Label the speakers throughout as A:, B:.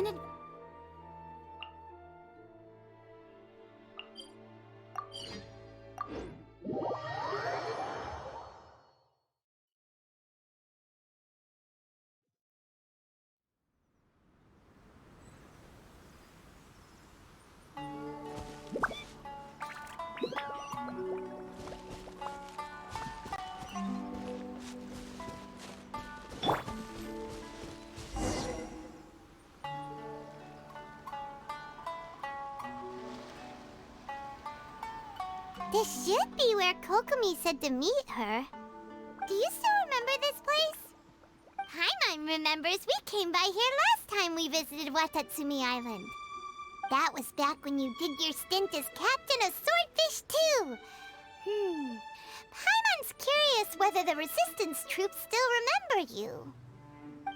A: in it.
B: This should be where Kokomi said to meet her. Do you still remember this place? Paimon remembers we came by here last time we visited Watatsumi Island. That was back when you did your stint as captain of Swordfish too. Paimon's curious whether the resistance troops still remember you.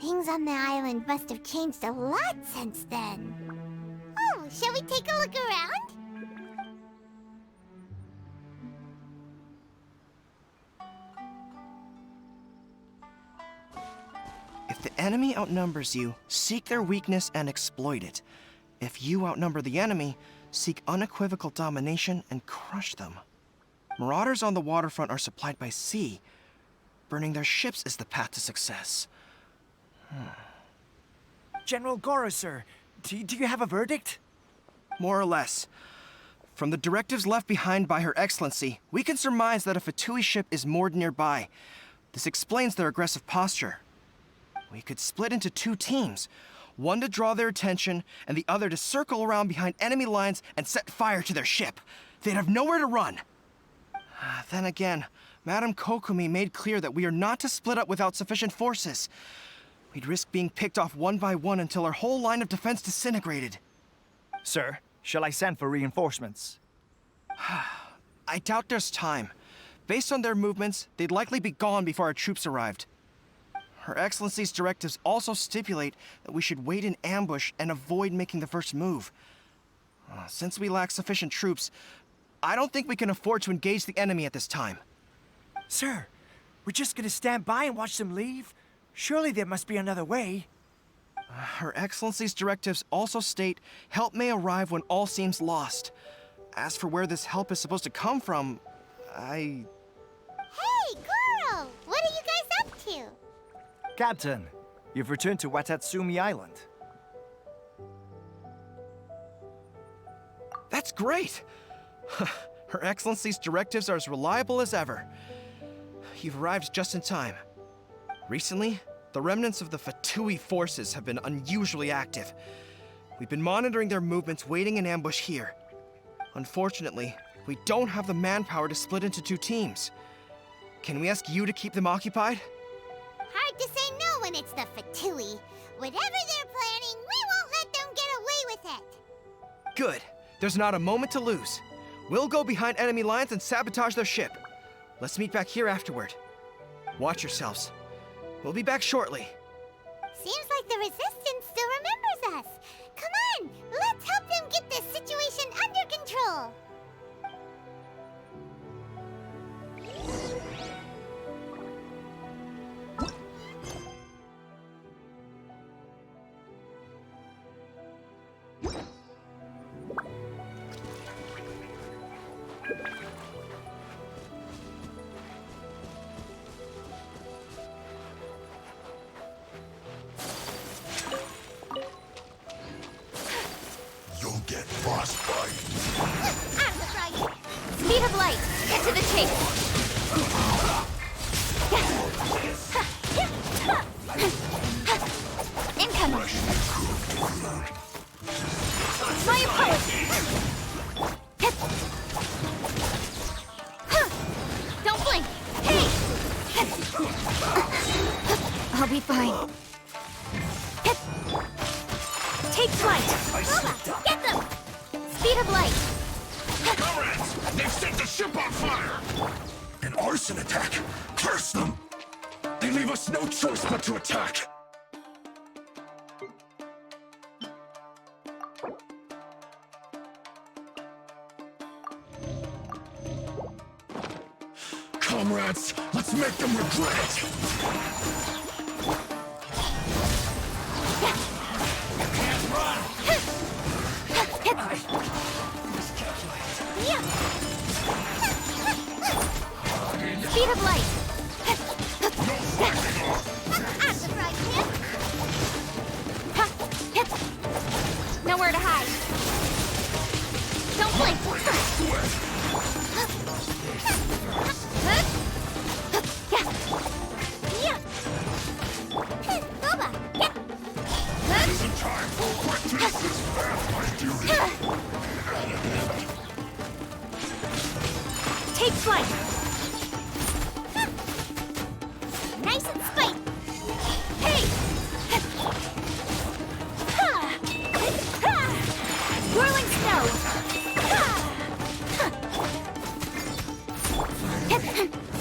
B: Things on the island must have changed a lot since then. Oh, shall we take a look around?
C: If the enemy outnumbers you, seek their weakness and exploit it. If you outnumber the enemy, seek unequivocal domination and crush them. Marauders on the waterfront are supplied by sea. Burning their ships is the path to success.
D: General Goro, sir, do you have a verdict?
C: More or less. From the directives left behind by Her Excellency, we can surmise that a fatui ship is moored nearby. This explains their aggressive posture. We could split into two teams, one to draw their attention and the other to circle around behind enemy lines and set fire to their ship. They'd have nowhere to run. Then again, Madame Kokomi made clear that we are not to split up without sufficient forces. We'd risk being picked off one by one until our whole line of defense disintegrated.
D: Sir, shall I send for reinforcements?
C: I doubt there's time. Based on their movements, they'd likely be gone before our troops arrived. Her Excellency's directives also stipulate that we should wait in ambush and avoid making the first move. Since we lack sufficient troops, I don't think we can afford to engage the enemy at this time.
D: Sir, we're just gonna stand by and watch them leave? Surely there must be another way.
C: Her Excellency's directives also state help may arrive when all seems lost. As for where this help is supposed to come from,
B: Hey, Goro! What are you guys up to?
D: Captain, you've returned to Watatsumi Island.
C: That's great! Her Excellency's directives are as reliable as ever. You've arrived just in time. Recently, the remnants of the Fatui forces have been unusually active. We've been monitoring their movements, waiting in ambush here. Unfortunately, we don't have the manpower to split into two teams. Can we ask you to keep them occupied?
B: Hard to say no when it's the Fatui. Whatever they're planning, we won't let them get away with it.
C: Good. There's not a moment to lose. We'll go behind enemy lines and sabotage their ship. Let's meet back here afterward. Watch yourselves. We'll be back shortly.
B: Seems like the Resistance still remembers us. Come on, let's help them get this situation under control.
E: You'll get frostbite.
B: I'm the right.
A: Speed of light. Get to the chase. Incoming. Fire power. Don't blink. Hey. I'll be fine. Take flight. Lola, get them. Speed of light.
E: Comrades! They've set the ship on fire! An arson attack! Curse them! They leave us no choice but to attack! Comrades, let's make them regret it! You can't run!
A: Speed of light.
B: I'm the fry pan.
A: Nowhere to hide. Don't blink.
B: Yeah. Boba, yeah.
E: Isn't time for practice this path, my duty.
A: Take flight.
B: Nice and spite.
A: Hey! Whirling snow.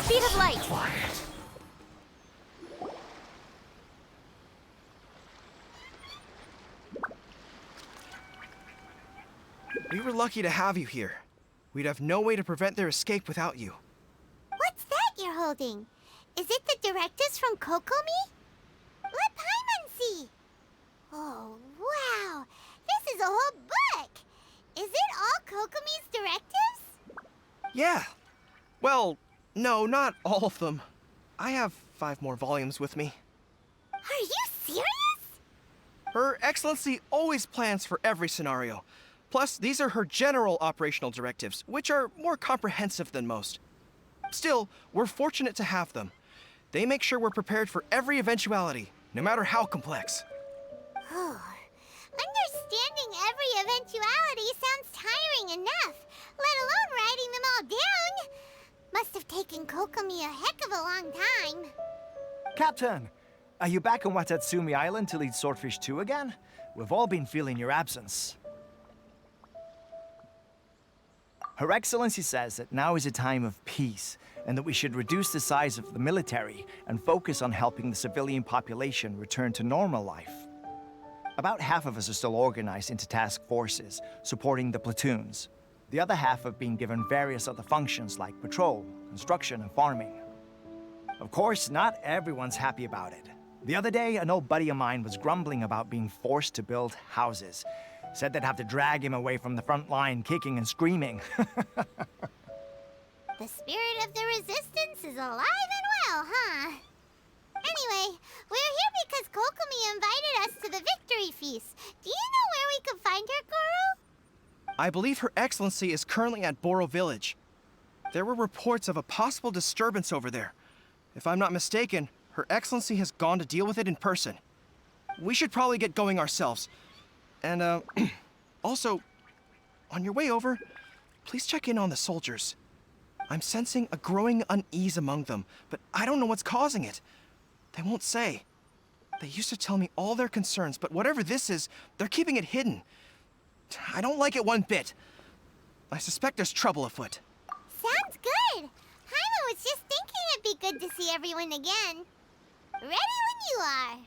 A: Speed of light.
C: We were lucky to have you here. We'd have no way to prevent their escape without you.
B: What's that you're holding? Is it the directives from Kokomi? Let Paimon see. Oh, wow. This is a whole book. Is it all Kokomi's directives?
C: Yeah. Well, no, not all of them. I have 5 more volumes with me.
B: Are you serious?
C: Her Excellency always plans for every scenario. Plus, these are her general operational directives, which are more comprehensive than most. Still, we're fortunate to have them. They make sure we're prepared for every eventuality, no matter how complex.
B: Oh, understanding every eventuality sounds tiring enough, let alone writing them all down. Must have taken Kokomi a heck of a long time.
D: Captain, are you back on Watatsumi Island to lead Swordfish 2 again? We've all been feeling your absence. Her Excellency says that now is a time of peace, and that we should reduce the size of the military and focus on helping the civilian population return to normal life. About half of us are still organized into task forces, supporting the platoons. The other half have been given various other functions like patrol, construction, and farming. Of course, not everyone's happy about it. The other day, an old buddy of mine was grumbling about being forced to build houses. Said they'd have to drag him away from the front line, kicking and screaming.
B: The spirit of the resistance is alive and well, huh? Anyway, we're here because Kokomi invited us to the victory feast. Do you know where we could find her, Guru?
C: I believe Her Excellency is currently at Boro Village. There were reports of a possible disturbance over there. If I'm not mistaken, Her Excellency has gone to deal with it in person. We should probably get going ourselves. And, also, on your way over, please check in on the soldiers. I'm sensing a growing unease among them, but I don't know what's causing it. They won't say. They used to tell me all their concerns, but whatever this is, they're keeping it hidden. I don't like it one bit. I suspect there's trouble afoot.
B: Sounds good. Paimon was just thinking it'd be good to see everyone again. Ready when you are.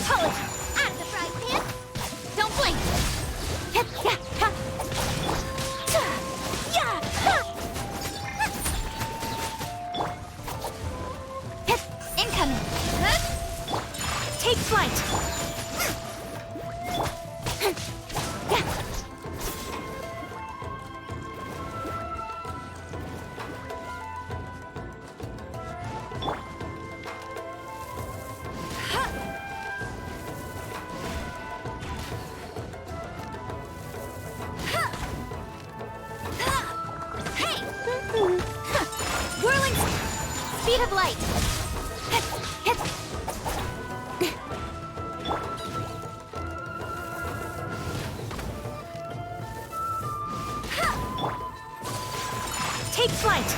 A: Hold! Out of the frying pan! Don't blink! Incoming! Take flight! Whirling speed of light. Take flight.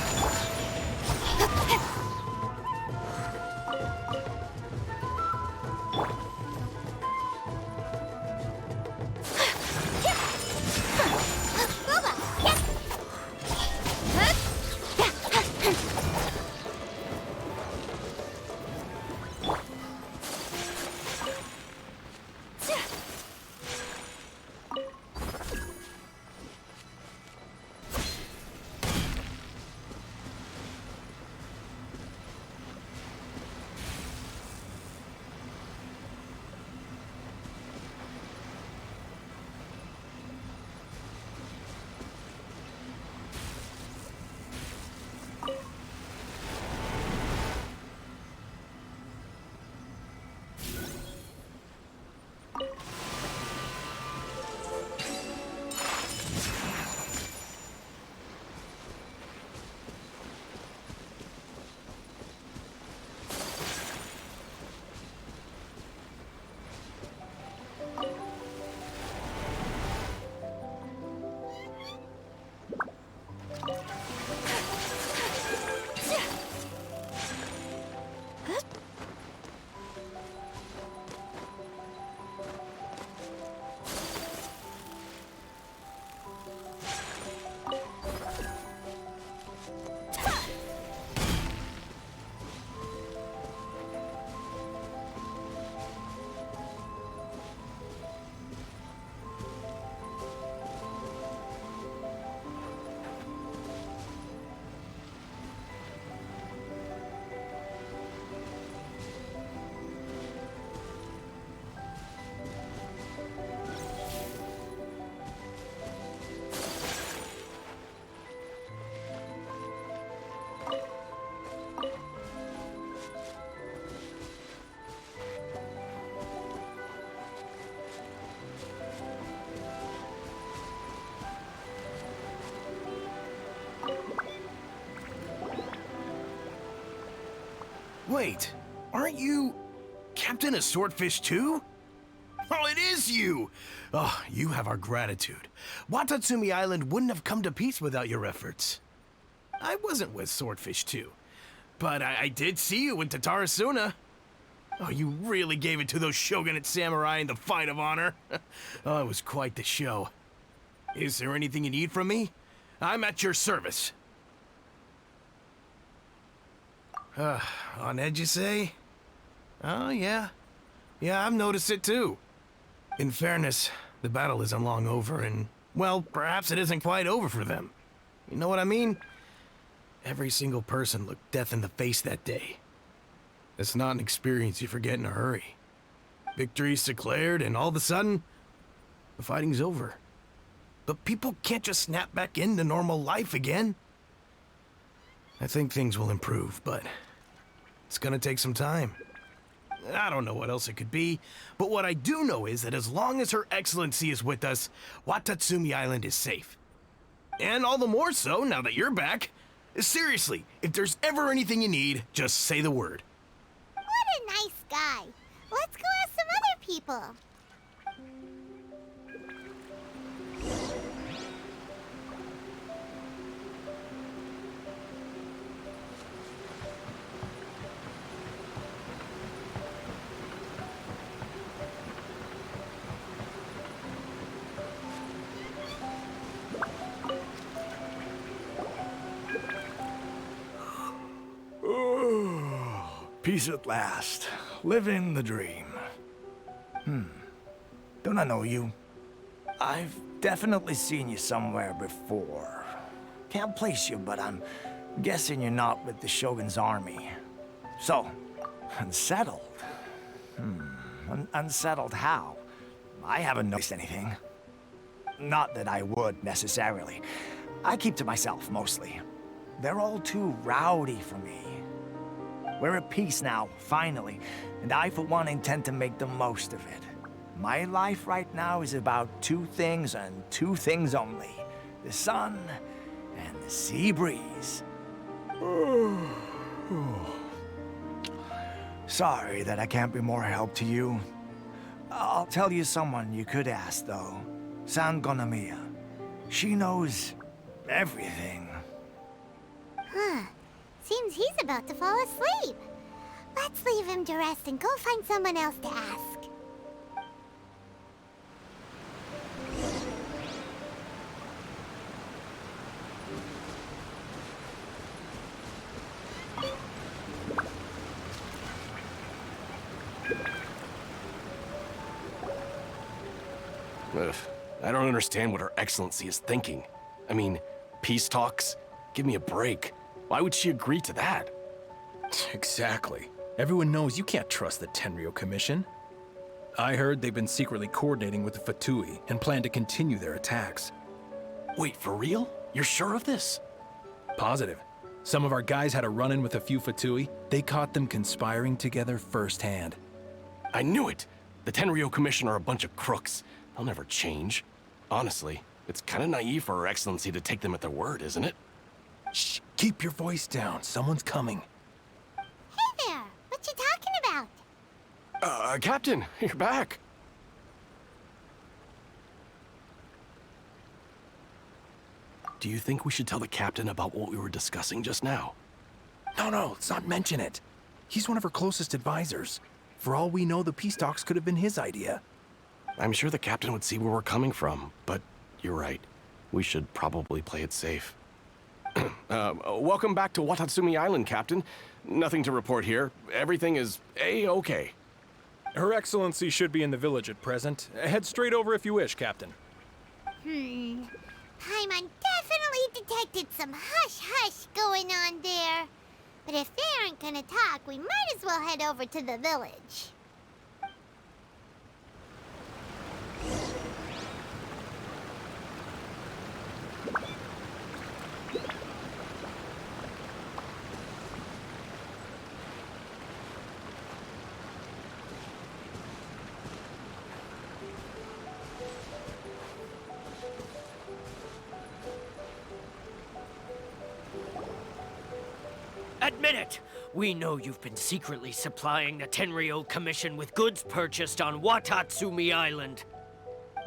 E: Wait, aren't you Captain of Swordfish too? Oh, it is you! Oh, you have our gratitude. Watatsumi Island wouldn't have come to peace without your efforts. I wasn't with Swordfish too, but I did see you in Tatarasuna. Oh, you really gave it to those shogunate samurai in the fight of honor. Oh, it was quite the show. Is there anything you need from me? I'm at your service. On edge, you say? Oh, yeah. Yeah, I've noticed it too. In fairness, the battle isn't long over, and, well, perhaps it isn't quite over for them. You know what I mean? Every single person looked death in the face that day. It's not an experience you forget in a hurry. Victory's declared, and all of a sudden, the fighting's over. But people can't just snap back into normal life again. I think things will improve, but it's gonna take some time. I don't know what else it could be, but what I do know is that as long as Her Excellency is with us, Watatsumi Island is safe. And all the more so now that you're back. Seriously, if there's ever anything you need, just say the word.
B: What a nice guy. Let's go ask some other people.
E: Peace at last. Living the dream.
D: Don't I know you? I've definitely seen you somewhere before. Can't place you, but I'm guessing you're not with the Shogun's army. So, unsettled. Unsettled how? I haven't noticed anything. Not that I would, necessarily. I keep to myself, mostly. They're all too rowdy for me. We're at peace now, finally, and I, for one, intend to make the most of it. My life right now is about two things and two things only. The sun and the sea breeze. Sorry that I can't be more help to you. I'll tell you someone you could ask, though. San Gonomiya. She knows everything.
B: Huh. Seems he's about to fall asleep. Let's leave him to rest and go find someone else to ask.
F: Ugh, I don't understand what Her Excellency is thinking. I mean, peace talks? Give me a break. Why would she agree to that?
G: Exactly. Everyone knows you can't trust the Tenryou Commission. I heard they've been secretly coordinating with the Fatui and plan to continue their attacks.
F: Wait, for real? You're sure of this?
G: Positive. Some of our guys had a run-in with a few Fatui. They caught them conspiring together firsthand.
F: I knew it! The Tenryou Commission are a bunch of crooks. They'll never change. Honestly, it's kind of naive for Her Excellency to take them at their word, isn't it?
G: Shh, keep your voice down. Someone's coming.
B: Hey there! What you talking about?
F: Captain, you're back. Do you think we should tell the captain about what we were discussing just now?
G: No, let's not mention it. He's one of our closest advisors. For all we know, the peace talks could have been his idea.
F: I'm sure the captain would see where we're coming from, but you're right. We should probably play it safe. Welcome back to Watatsumi Island, Captain. Nothing to report here. Everything is A-okay.
G: Her Excellency should be in the village at present. Head straight over if you wish, Captain.
B: Paimon definitely detected some hush-hush going on there. But if they aren't gonna talk, we might as well head over to the village.
H: Admit it! We know you've been secretly supplying the Tenryou Commission with goods purchased on Watatsumi Island.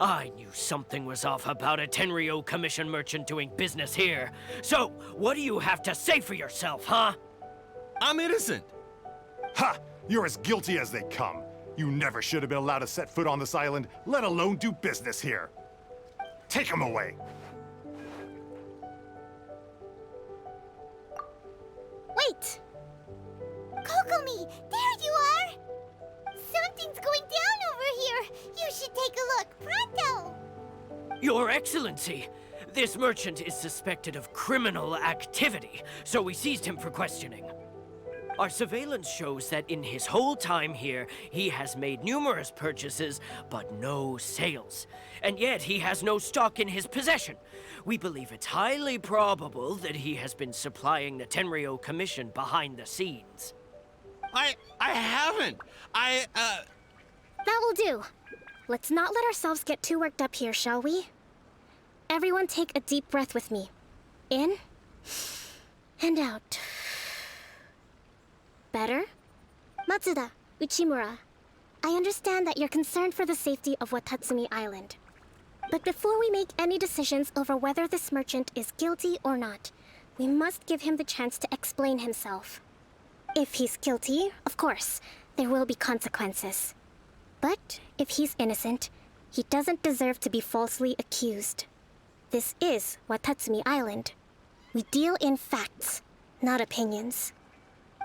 H: I knew something was off about a Tenryou Commission merchant doing business here. So, what do you have to say for yourself, huh?
I: I'm innocent! Ha! You're as guilty as they come. You never should have been allowed to set foot on this island, let alone do business here. Take him away!
B: Wait! Kokomi, there you are! Something's going down over here! You should take a look, pronto!
H: Your Excellency, this merchant is suspected of criminal activity, so we seized him for questioning. Our surveillance shows that in his whole time here, he has made numerous purchases, but no sales. And yet he has no stock in his possession. We believe it's highly probable that he has been supplying the Tenryou Commission behind the scenes.
I: I haven't!
A: That will do. Let's not let ourselves get too worked up here, shall we? Everyone take a deep breath with me. In and out. Better? Matsuda, Uchimura, I understand that you're concerned for the safety of Watatsumi Island. But before we make any decisions over whether this merchant is guilty or not, we must give him the chance to explain himself. If he's guilty, of course, there will be consequences. But if he's innocent, he doesn't deserve to be falsely accused. This is Watatsumi Island. We deal in facts, not opinions.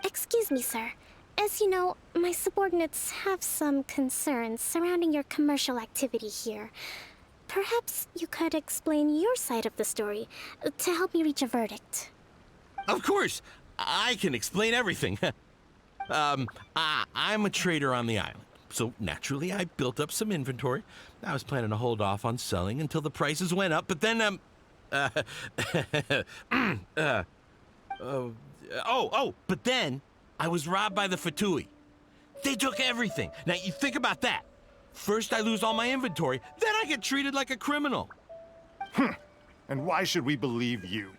A: Excuse me, sir. As you know, my subordinates have some concerns surrounding your commercial activity here. Perhaps you could explain your side of the story to help me reach a verdict.
J: Of course, I can explain everything. I'm a trader on the island, so naturally I built up some inventory. I was planning to hold off on selling until the prices went up, but then, but then I was robbed by the fatui. They took everything. Now, you think about that. First I lose all my inventory, then I get treated like a criminal.
I: And why should we believe you?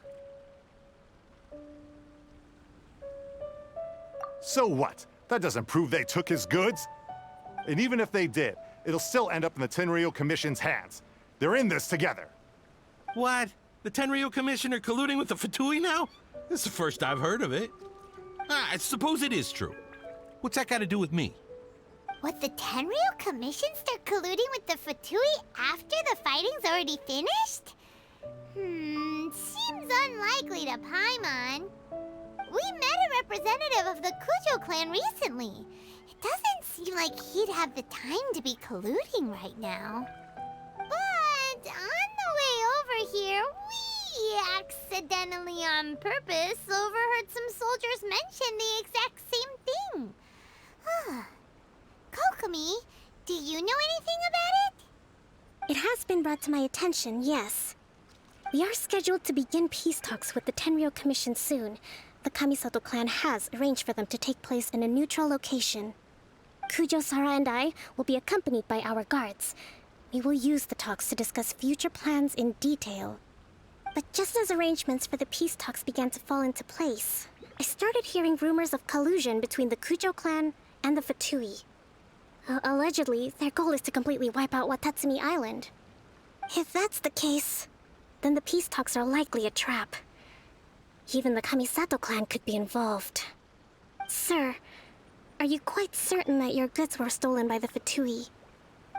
I: So what? That doesn't prove they took his goods. And even if they did, it'll still end up in the Tenryou Commission's hands. They're in this together.
J: What? The Tenryou Commission are colluding with the fatui now? This is the first I've heard of it. I suppose it is true. What's that got to do with me?
B: What, the Tenryou Commission start colluding with the fatui after the fighting's already finished? Seems unlikely to Paimon. We met a representative of the Kujo clan recently. It doesn't seem like he'd have the time to be colluding right now. But on the way over here, we accidentally on purpose overheard some soldiers mention the exact same thing. Kokomi, do you know anything about it?
A: It has been brought to my attention, yes. We are scheduled to begin peace talks with the Tenryou Commission soon. The Kamisato clan has arranged for them to take place in a neutral location. Kujo-Sara and I will be accompanied by our guards. We will use the talks to discuss future plans in detail. But just as arrangements for the peace talks began to fall into place, I started hearing rumors of collusion between the Kujo clan and the fatui. Allegedly, their goal is to completely wipe out Watatsumi Island. If that's the case, then the peace talks are likely a trap. Even the Kamisato clan could be involved. Sir, are you quite certain that your goods were stolen by the fatui?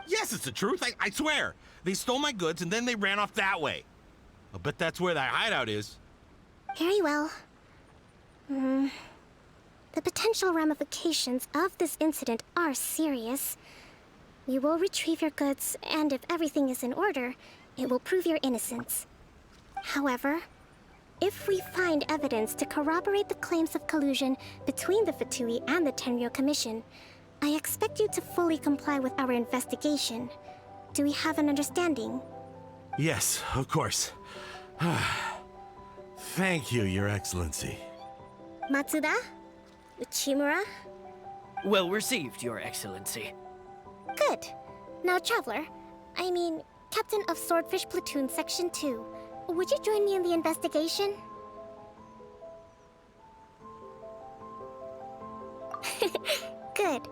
J: Yes, it's the truth. I swear. They stole my goods and then they ran off that way. I'll bet that's where that hideout is.
A: Very well. The potential ramifications of this incident are serious. We will retrieve your goods, and if everything is in order, it will prove your innocence. However, if we find evidence to corroborate the claims of collusion between the fatui and the Tenryou Commission, I expect you to fully comply with our investigation. Do we have an understanding?
J: Yes, of course. Thank you, Your Excellency.
A: Matsuda? Uchimura?
H: Well received, Your Excellency.
A: Good. Now, Traveler, Captain of Swordfish Platoon Section 2, would you join me in the investigation? Good.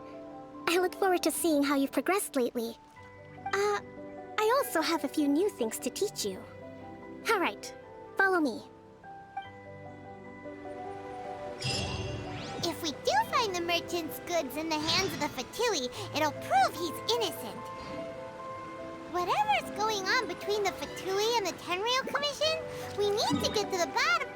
A: I look forward to seeing how you've progressed lately. I also have a few new things to teach you. All right, follow me.
B: If we do find the merchant's goods in the hands of the fatui, it'll prove he's innocent. Whatever's going on between the fatui and the Tenryou Commission, we need to get to the bottom.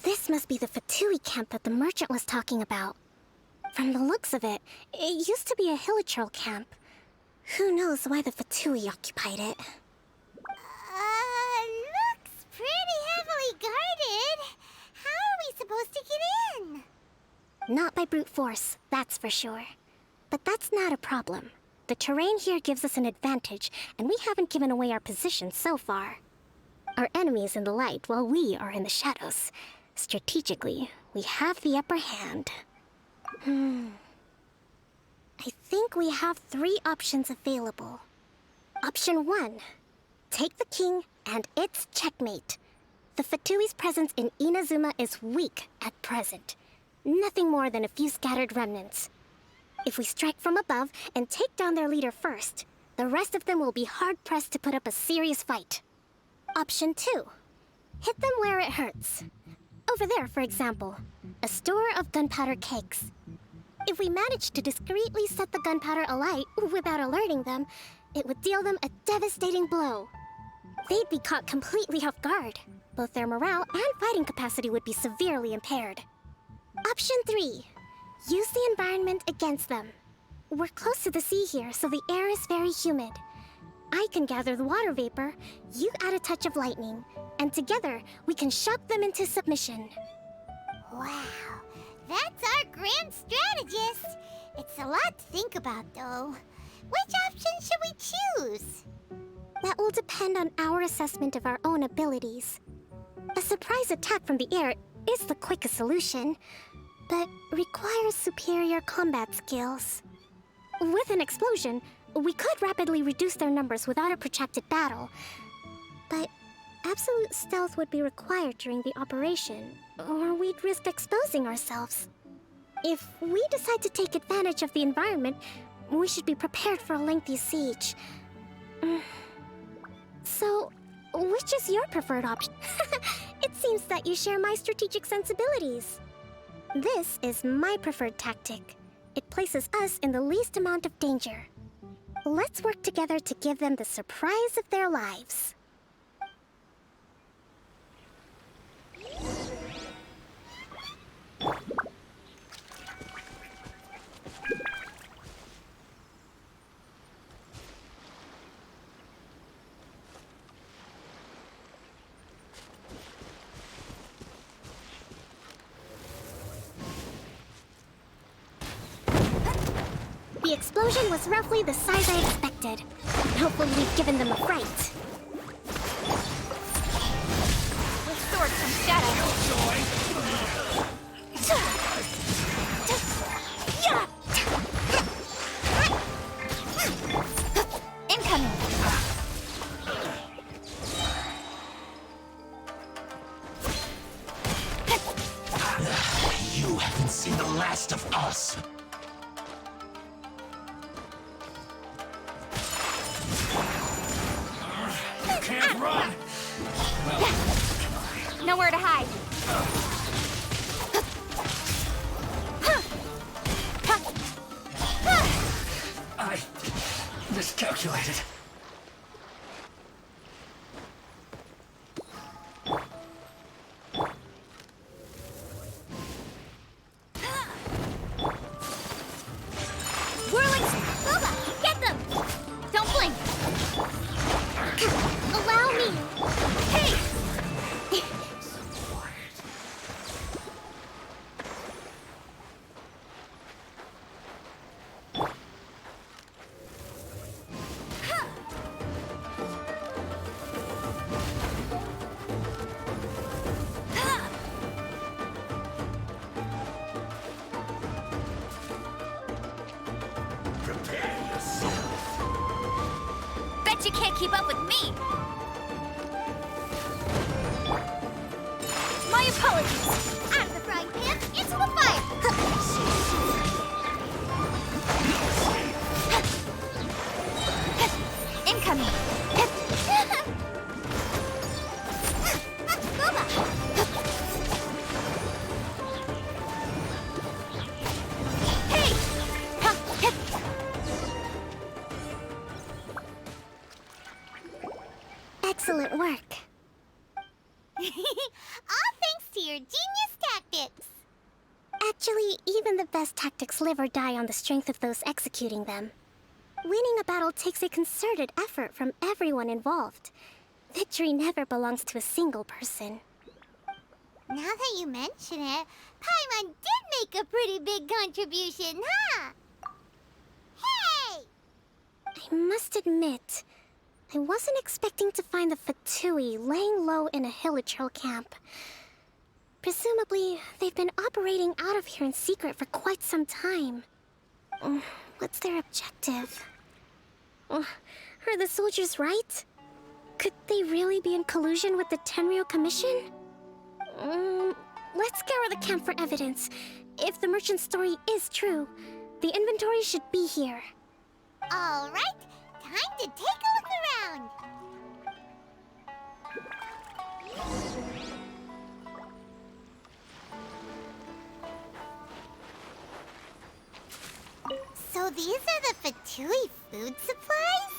A: This must be the fatui camp that the merchant was talking about. From the looks of it, it used to be a hilichurl camp. Who knows why the fatui occupied it?
B: Looks pretty heavily guarded. How are we supposed to get in?
A: Not by brute force, that's for sure. But that's not a problem. The terrain here gives us an advantage, and we haven't given away our position so far. Our enemy is in the light, while we are in the shadows. Strategically, we have the upper hand. I think we have 3 options available. Option 1. Take the king, and it's checkmate. The fatui's presence in Inazuma is weak at present. nothing more than a few scattered remnants. If we strike from above and take down their leader first, the rest of them will be hard-pressed to put up a serious fight. Option 2. Hit them where it hurts. Over there, for example, a store of gunpowder kegs. If we manage to discreetly set the gunpowder alight without alerting them, it would deal them a devastating blow. They'd be caught completely off guard. Both their morale and fighting capacity would be severely impaired. Option 3. Use the environment against them. We're close to the sea here, so the air is very humid. I can gather the water vapor, you add a touch of lightning, and together we can shock them into submission.
B: Wow, that's our grand strategist. It's a lot to think about, though. Which option should we choose?
A: That will depend on our assessment of our own abilities. A surprise attack from the air is the quickest solution, but requires superior combat skills. With an explosion, we could rapidly reduce their numbers without a protracted battle, but absolute stealth would be required during the operation, or we'd risk exposing ourselves. If we decide to take advantage of the environment, we should be prepared for a lengthy siege. So, which is your preferred option? It seems that you share my strategic sensibilities. This is my preferred tactic. It places us in the least amount of danger. Let's work together to give them the surprise of their lives. The explosion was roughly the size I expected. Hopefully we've given them a fright.
B: With swords from shadow. Incoming.
K: You haven't seen the last of us.
B: Can't run! Nowhere to hide.
K: I miscalculated.
B: Whirling Boba! Get them! Don't blink! Allow me! Hey!
K: Prepare yourself.
B: Bet you can't keep up with me! My apologies! Out of the frying pan, into the fire! Incoming! Boba! Hey!
A: Excellent work.
B: All thanks to your genius tactics!
A: Actually, even the best tactics live or die on the strength of those executing them. Winning a battle takes a concerted effort from everyone involved. Victory never belongs to a single person.
B: Now that you mention it, Paimon did make a pretty big contribution, huh? Hey!
A: I must admit, I wasn't expecting to find the fatui laying low in a Hilichurl camp. Presumably, they've been operating out of here in secret for quite some time. What's their objective? Are the soldiers right? Could they really be in collusion with the Tenryou Commission? let's scour the camp for evidence. If the merchant's story is true, the inventory should be here.
B: All right, time to take a look around. So these are the fatui food supplies?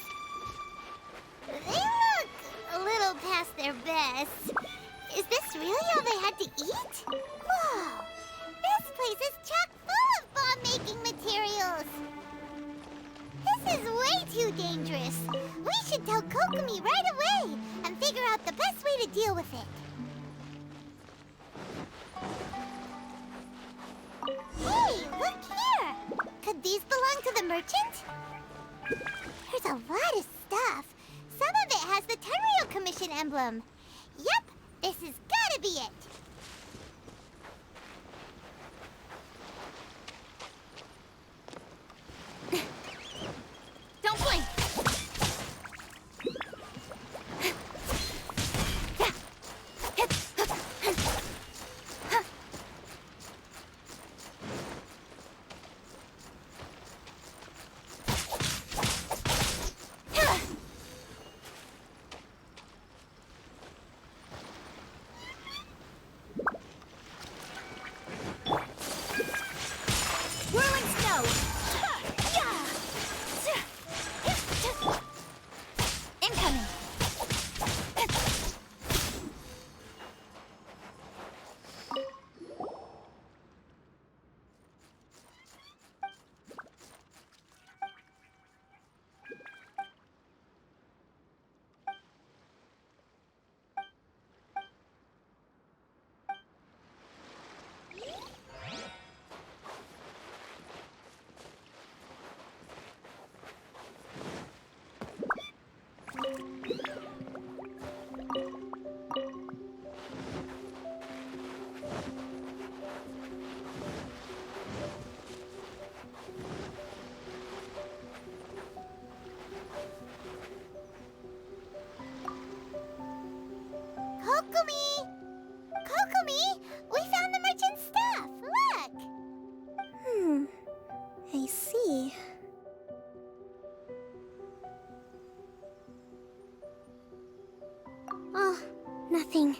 B: They look a little past their best. Is this really all they had to eat? Whoa! This place is chock full of bomb-making materials! This is way too dangerous. We should tell Kokomi right away and figure out the best way to deal with it. Hey, look here! Could these belong to the merchant? There's a lot of stuff. Some of it has the Tenryou Commission emblem. Yep, this has gotta be it.
A: Don't blink! Whirling snow! Incoming!
B: Kokomi! Kokomi! We found the merchant's stuff! Look!
A: I see. Oh, nothing.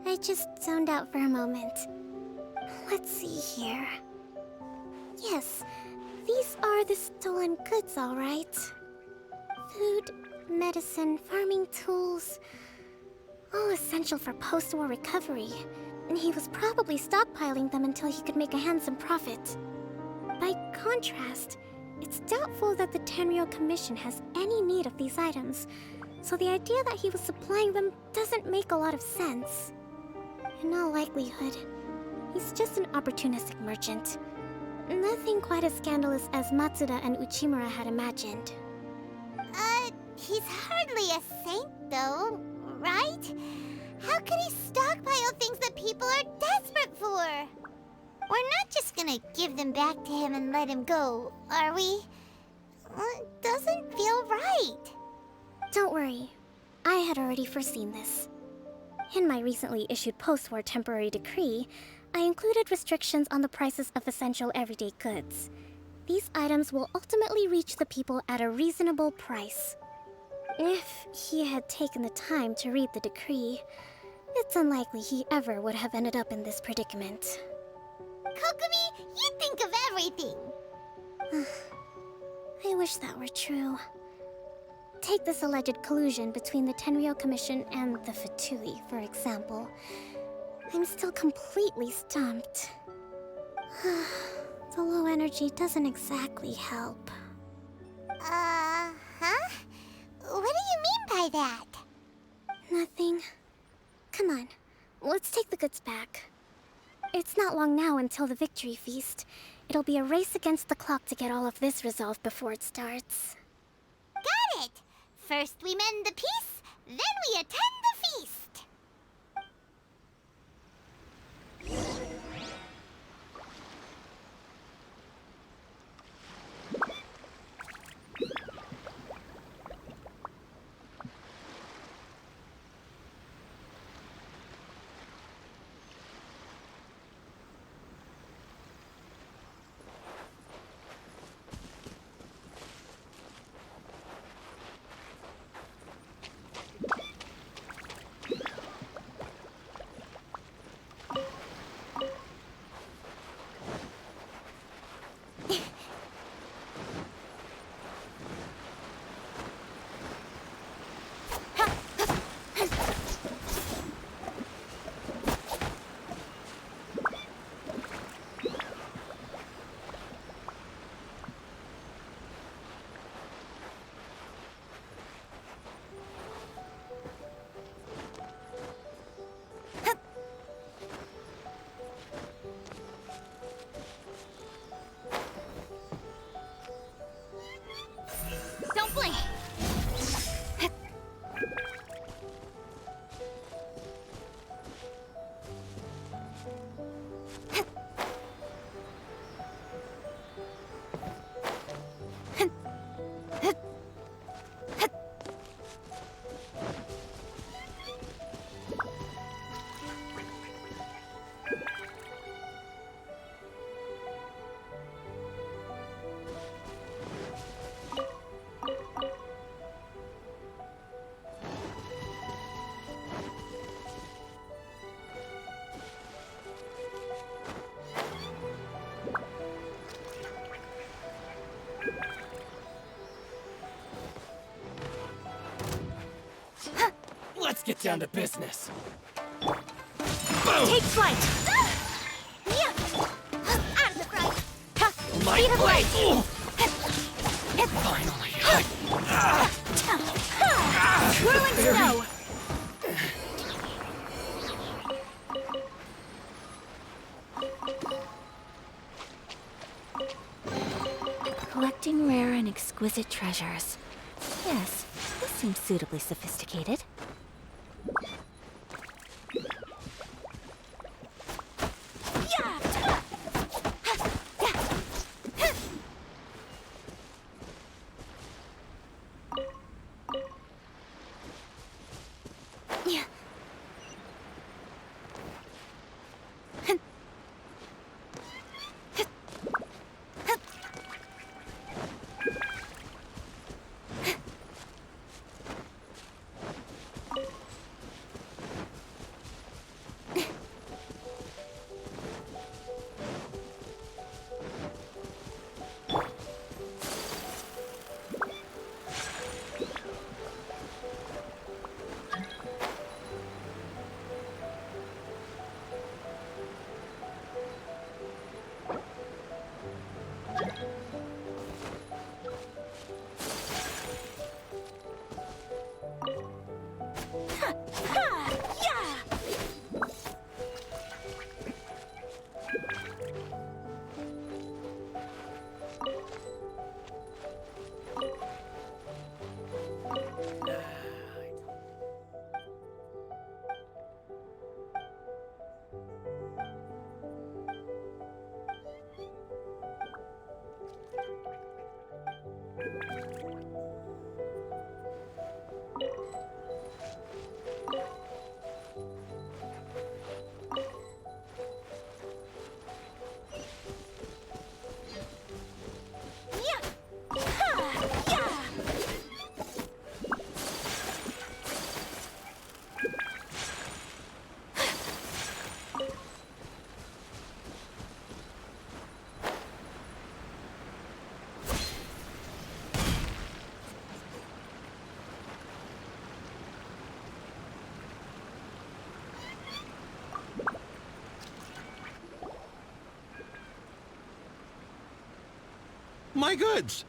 A: I just zoned out for a moment. Let's see here. Yes, these are the stolen goods, all right. Food, medicine, farming tools. All essential for post-war recovery. And he was probably stockpiling them until he could make a handsome profit. By contrast, it's doubtful that the Tenryou Commission has any need of these items, so the idea that he was supplying them doesn't make a lot of sense. In all likelihood, he's just an opportunistic merchant. Nothing quite as scandalous as Matsuda and Uchimura had imagined.
B: He's hardly a saint, though, right? How could he stockpile things that people are desperate for? We're not just gonna give them back to him and let him go, are we? It doesn't feel right.
A: Don't worry. I had already foreseen this. In my recently issued post-war temporary decree, I included restrictions on the prices of essential everyday goods. These items will ultimately reach the people at a reasonable price. If he had taken the time to read the decree, it's unlikely he ever would have ended up in this predicament.
B: Kokomi, you think of everything!
A: I wish that were true. Take this alleged collusion between the Tenryou Commission and the Fatui, for example. I'm still completely stumped. The low energy doesn't exactly help.
B: Huh? What do you mean by that?
A: Nothing. Come on, let's take the goods back. It's not long now until the victory feast. It'll be a race against the clock to get all of this resolved before it starts.
B: Got it! First we mend the peace, then we attend the feast!
H: Let's get down to business.
A: Take flight!
B: Out of the fright.
H: My blade!
A: Finally! Whirling snow!
L: Collecting rare and exquisite treasures. Yes, this seems suitably sophisticated.
J: My goods!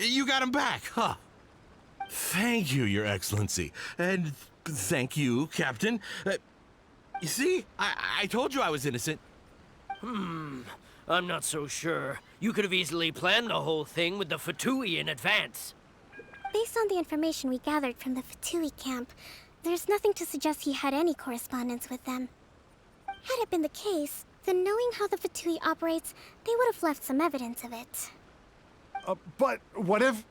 J: You got them back, huh? Thank you, Your Excellency. And thank you, Captain. You see, I told you I was innocent.
H: I'm not so sure. You could have easily planned the whole thing with the fatui in advance.
A: Based on the information we gathered from the Fatui camp, there's nothing to suggest he had any correspondence with them. Had it been the case, then knowing how the Fatui operates, they would have left some evidence of it.
I: But what if...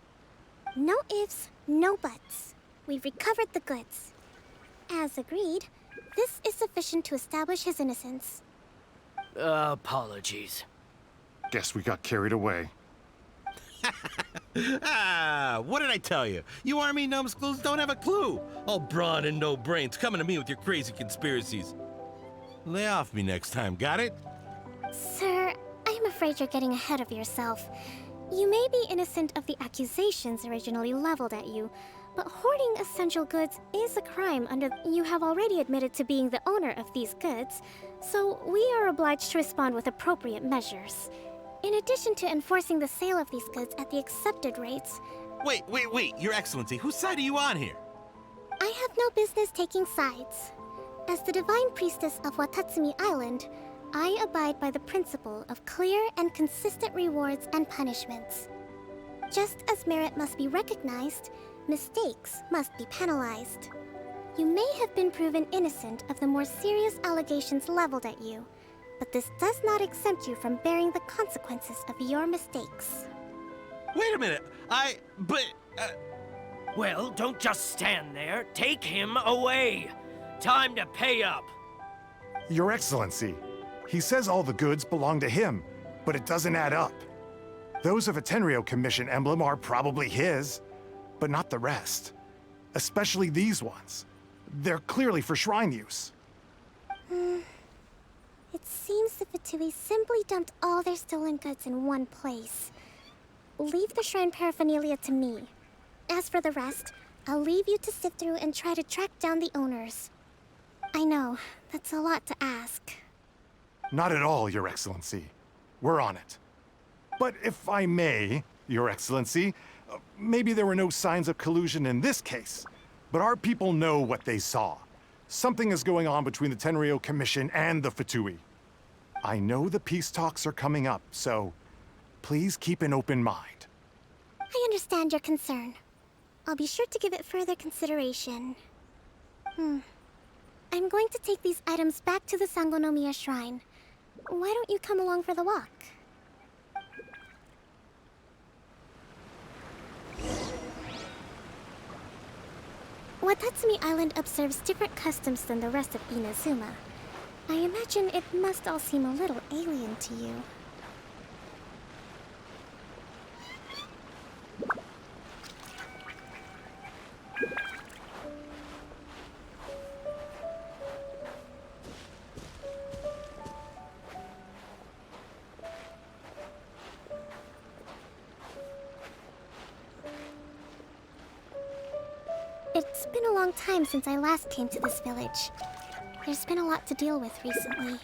A: No ifs, no buts. We've recovered the goods. As agreed, this is sufficient to establish his innocence.
H: Apologies.
I: Guess we got carried away.
J: What did I tell you? You army numbskulls don't have a clue. All brawn and no brains coming to me with your crazy conspiracies. Lay off me next time, got it?
A: Sir, I'm afraid you're getting ahead of yourself. You may be innocent of the accusations originally leveled at you, but hoarding essential goods is a crime under... You have already admitted to being the owner of these goods, so we are obliged to respond with appropriate measures. In addition to enforcing the sale of these goods at the accepted rates...
J: Wait, Your Excellency, whose side are you on here?
A: I have no business taking sides. As the Divine Priestess of Watatsumi Island, I abide by the principle of clear and consistent rewards and punishments. Just as merit must be recognized, mistakes must be penalized. You may have been proven innocent of the more serious allegations leveled at you, but this does not exempt you from bearing the consequences of your mistakes.
J: Wait a minute,
H: Well, don't just stand there. Take him away. Time to pay up.
I: Your Excellency, he says all the goods belong to him, but it doesn't add up. Those of a Tenryou Commission emblem are probably his, but not the rest. Especially these ones. They're clearly for shrine use.
A: It seems the Fatui simply dumped all their stolen goods in one place. Leave the shrine paraphernalia to me. As for the rest, I'll leave you to sift through and try to track down the owners. I know, that's a lot to ask.
I: Not at all, Your Excellency. We're on it. But if I may, Your Excellency, maybe there were no signs of collusion in this case, but our people know what they saw. Something is going on between the Tenryou Commission and the Fatui. I know the peace talks are coming up, so please keep an open mind.
A: I understand your concern. I'll be sure to give it further consideration. I'm going to take these items back to the Sangonomiya Shrine. Why don't you come along for the walk? Watatsumi Island observes different customs than the rest of Inazuma. I imagine it must all seem a little alien to you. It's been a long time since I last came to this village. There's been a lot to deal with recently.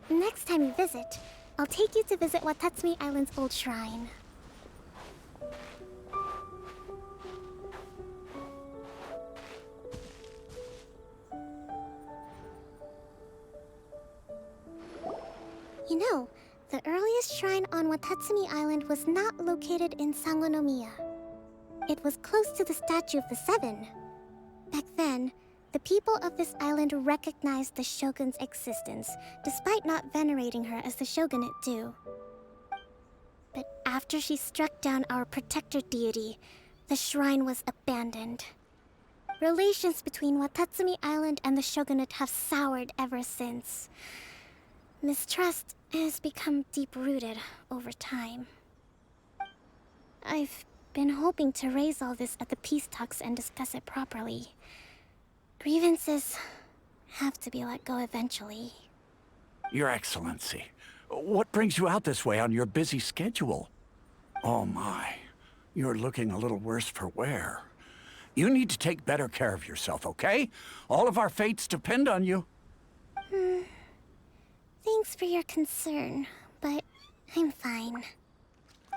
A: Next time you visit, I'll take you to visit Watatsumi Island's old shrine. You know, the earliest shrine on Watatsumi Island was not located in Sangonomiya. It was close to the Statue of the Seven. Back then, the people of this island recognized the shogun's existence, despite not venerating her as the shogunate do. But after she struck down our protector deity, the shrine was abandoned. Relations between Watatsumi Island and the shogunate have soured ever since. Mistrust has become deep-rooted over time. I've been hoping to raise all this at the peace talks and discuss it properly. Grievances have to be let go eventually.
M: Your Excellency, what brings you out this way on your busy schedule? Oh my, you're looking a little worse for wear. You need to take better care of yourself, okay? All of our fates depend on you.
A: Thanks for your concern, but I'm fine.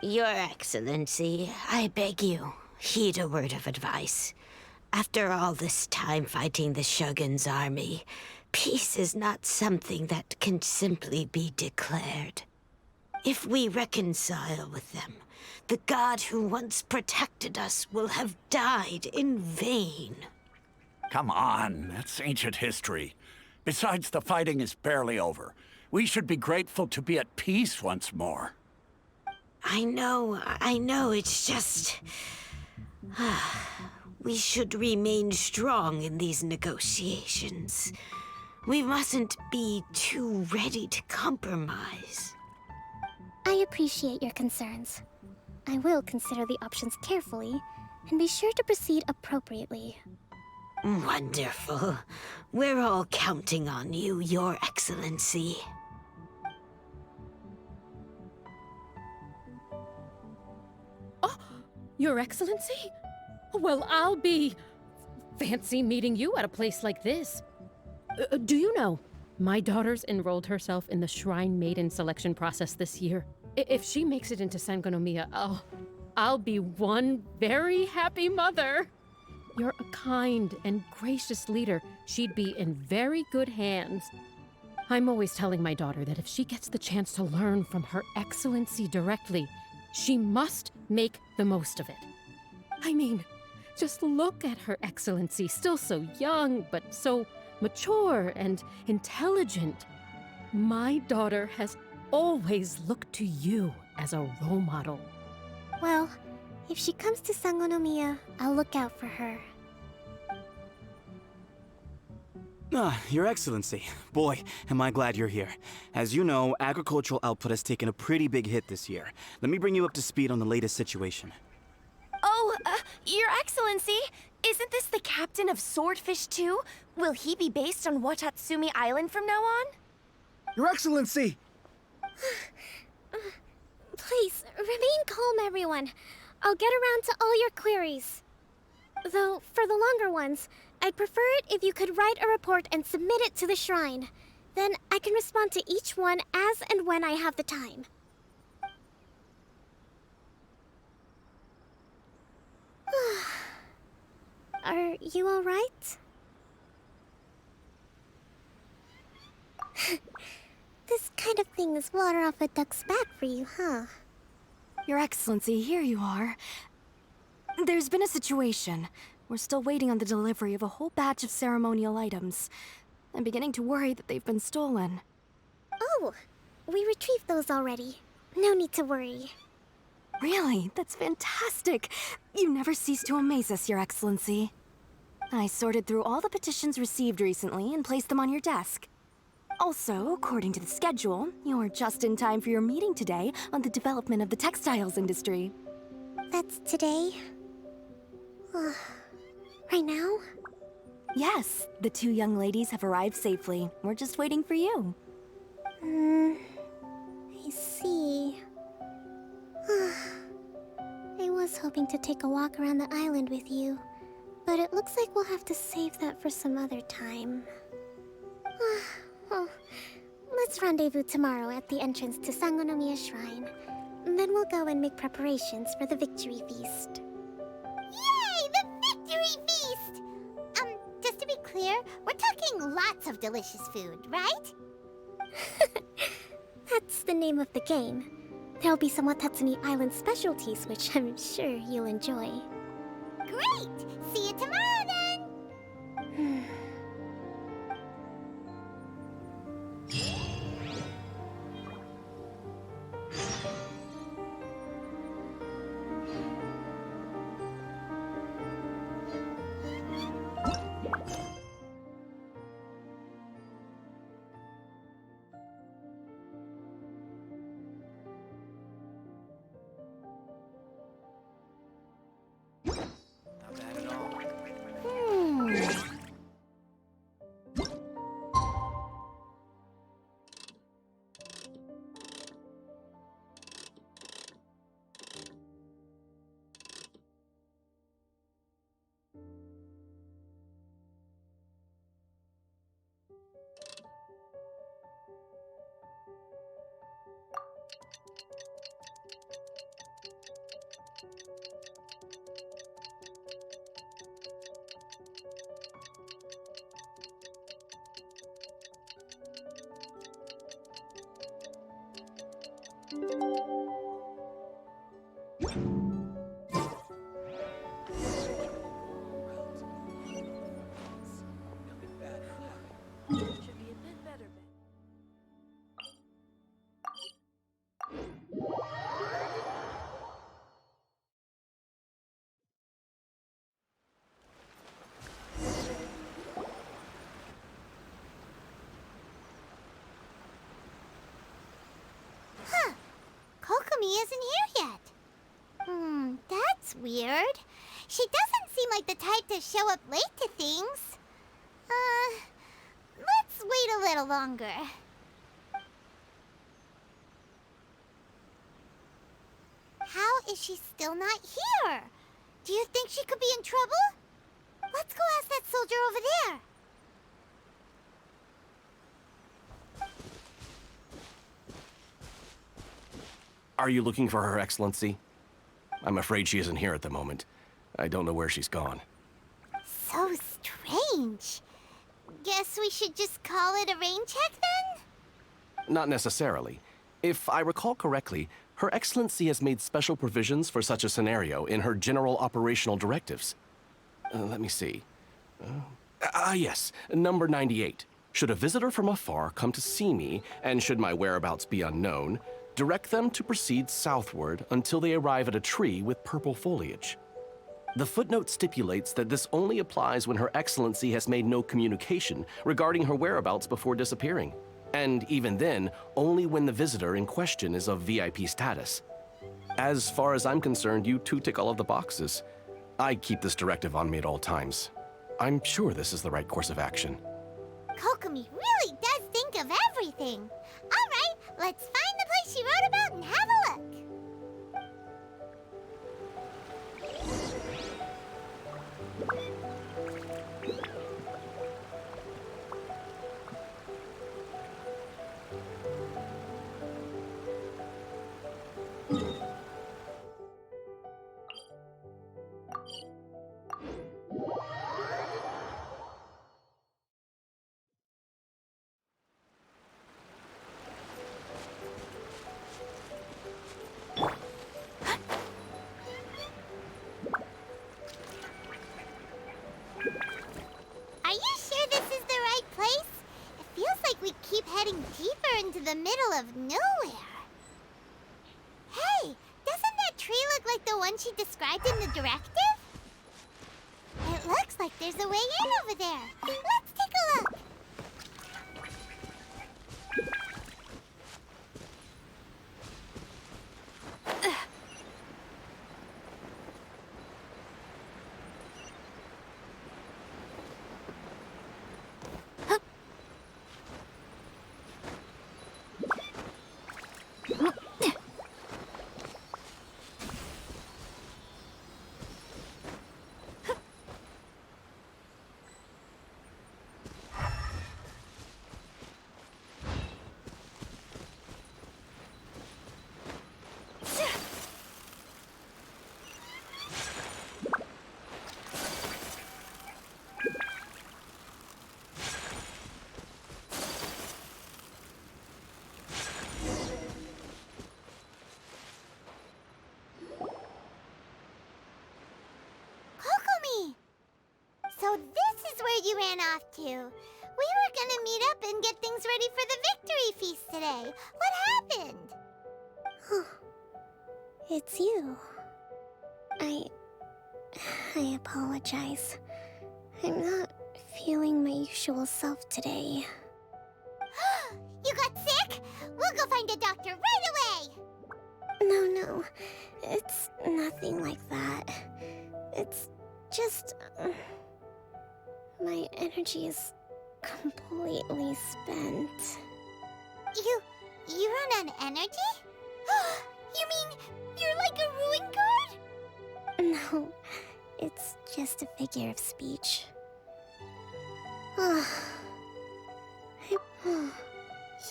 N: Your Excellency, I beg you, heed a word of advice. After all this time fighting the Shogun's army, peace is not something that can simply be declared. If we reconcile with them, the god who once protected us will have died in vain.
M: Come on, that's ancient history. Besides, the fighting is barely over. We should be grateful to be at peace once more.
N: I know, it's just... We should remain strong in these negotiations. We mustn't be too ready to compromise.
A: I appreciate your concerns. I will consider the options carefully, and be sure to proceed appropriately.
N: Wonderful. We're all counting on you, Your Excellency.
O: Your Excellency? Well, I'll be... fancy meeting you at a place like this. Do you know, my daughter's enrolled herself in the Shrine Maiden selection process this year. If she makes it into Sangonomiya, I'll be one very happy mother. You're a kind and gracious leader. She'd be in very good hands. I'm always telling my daughter that if she gets the chance to learn from Her Excellency directly, she must make the most of it. I mean, just look at Her Excellency, still so young, but so mature and intelligent. My daughter has always looked to you as a role model.
A: Well, if she comes to Sangonomiya, I'll look out for her.
P: Your Excellency. Boy, am I glad you're here. As you know, agricultural output has taken a pretty big hit this year. Let me bring you up to speed on the latest situation.
Q: Oh, Your Excellency, isn't this the captain of Swordfish 2? Will he be based on Watatsumi Island from now on?
P: Your Excellency!
A: Please, remain calm, everyone. I'll get around to all your queries. Though, for the longer ones, I'd prefer it if you could write a report and submit it to the shrine. Then I can respond to each one as and when I have the time. Are you alright? This kind of thing is water off a duck's back for you, huh?
Q: Your Excellency, here you are. There's been a situation. We're still waiting on the delivery of a whole batch of ceremonial items. I'm beginning to worry that they've been stolen.
A: Oh, we retrieved those already. No need to worry.
Q: Really? That's fantastic! You never cease to amaze us, Your Excellency. I sorted through all the petitions received recently and placed them on your desk. Also, according to the schedule, you're just in time for your meeting today on the development of the textiles industry.
A: That's today? Right now?
Q: Yes, the 2 young ladies have arrived safely. We're just waiting for you.
A: I see. I was hoping to take a walk around the island with you, but it looks like we'll have to save that for some other time. Well, let's rendezvous tomorrow at the entrance to Sangonomiya Shrine. Then we'll go and make preparations for the victory feast.
B: Yay! The victory feast! Just to be clear, we're talking lots of delicious food, right?
A: That's the name of the game. There'll be some Watatsumi Island specialties, which I'm sure you'll enjoy.
B: Great! See you tomorrow, then! Kokomi isn't here yet. That's weird. She doesn't seem like the type to show up late to things. Let's wait a little longer. How is she still not here? Do you think she could be in trouble? Let's go ask that soldier over there.
F: Are you looking for Her Excellency? I'm afraid she isn't here at the moment. I don't know where she's gone.
B: So strange. Guess we should just call it a rain check then?
F: Not necessarily. If I recall correctly, Her Excellency has made special provisions for such a scenario in her general operational directives. Let me see. Yes, number 98. Should a visitor from afar come to see me, and should my whereabouts be unknown, direct them to proceed southward until they arrive at a tree with purple foliage. The footnote stipulates that this only applies when Her Excellency has made no communication regarding her whereabouts before disappearing. And even then, only when the visitor in question is of VIP status. As far as I'm concerned, you two tick all of the boxes. I keep this directive on me at all times. I'm sure this is the right course of action.
B: Kokomi really does think of everything. All right, let's find the place she wrote about and have a look. one she described in the directive? It looks like there's a way in over there. Let's take a look. Kokomi! So this is where you ran off to. We were gonna meet up and get things ready for the victory feast today. What happened?
A: It's you. I apologize. I'm not feeling my usual self today.
B: You got sick? We'll go find a doctor right away!
A: No. It's nothing like that. It's just... my energy is completely spent.
B: You run on energy? You mean you're like a ruin guard?
A: No, it's just a figure of speech.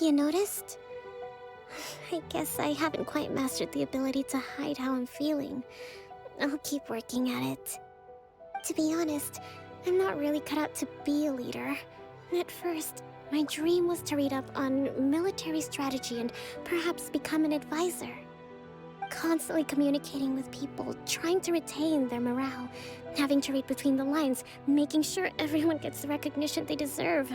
A: You noticed? I guess I haven't quite mastered the ability to hide how I'm feeling. I'll keep working at it. To be honest, I'm not really cut out to be a leader. At first, my dream was to read up on military strategy and perhaps become an advisor. Constantly communicating with people, trying to retain their morale, having to read between the lines, making sure everyone gets the recognition they deserve.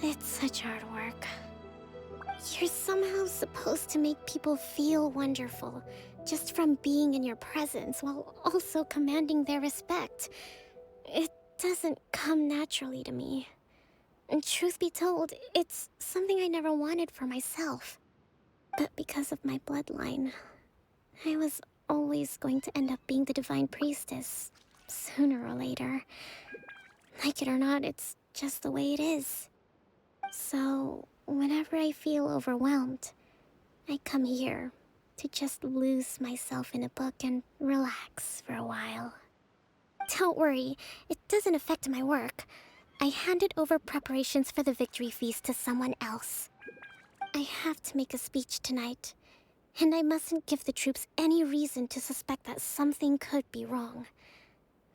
A: It's such hard work. You're somehow supposed to make people feel wonderful, just from being in your presence, while also commanding their respect. It doesn't come naturally to me. And truth be told, it's something I never wanted for myself. But because of my bloodline, I was always going to end up being the divine priestess, sooner or later. Like it or not, it's just the way it is. So, whenever I feel overwhelmed, I come here to just lose myself in a book and relax for a while. Don't worry, it doesn't affect my work. I handed over preparations for the victory feast to someone else. I have to make a speech tonight, and I mustn't give the troops any reason to suspect that something could be wrong.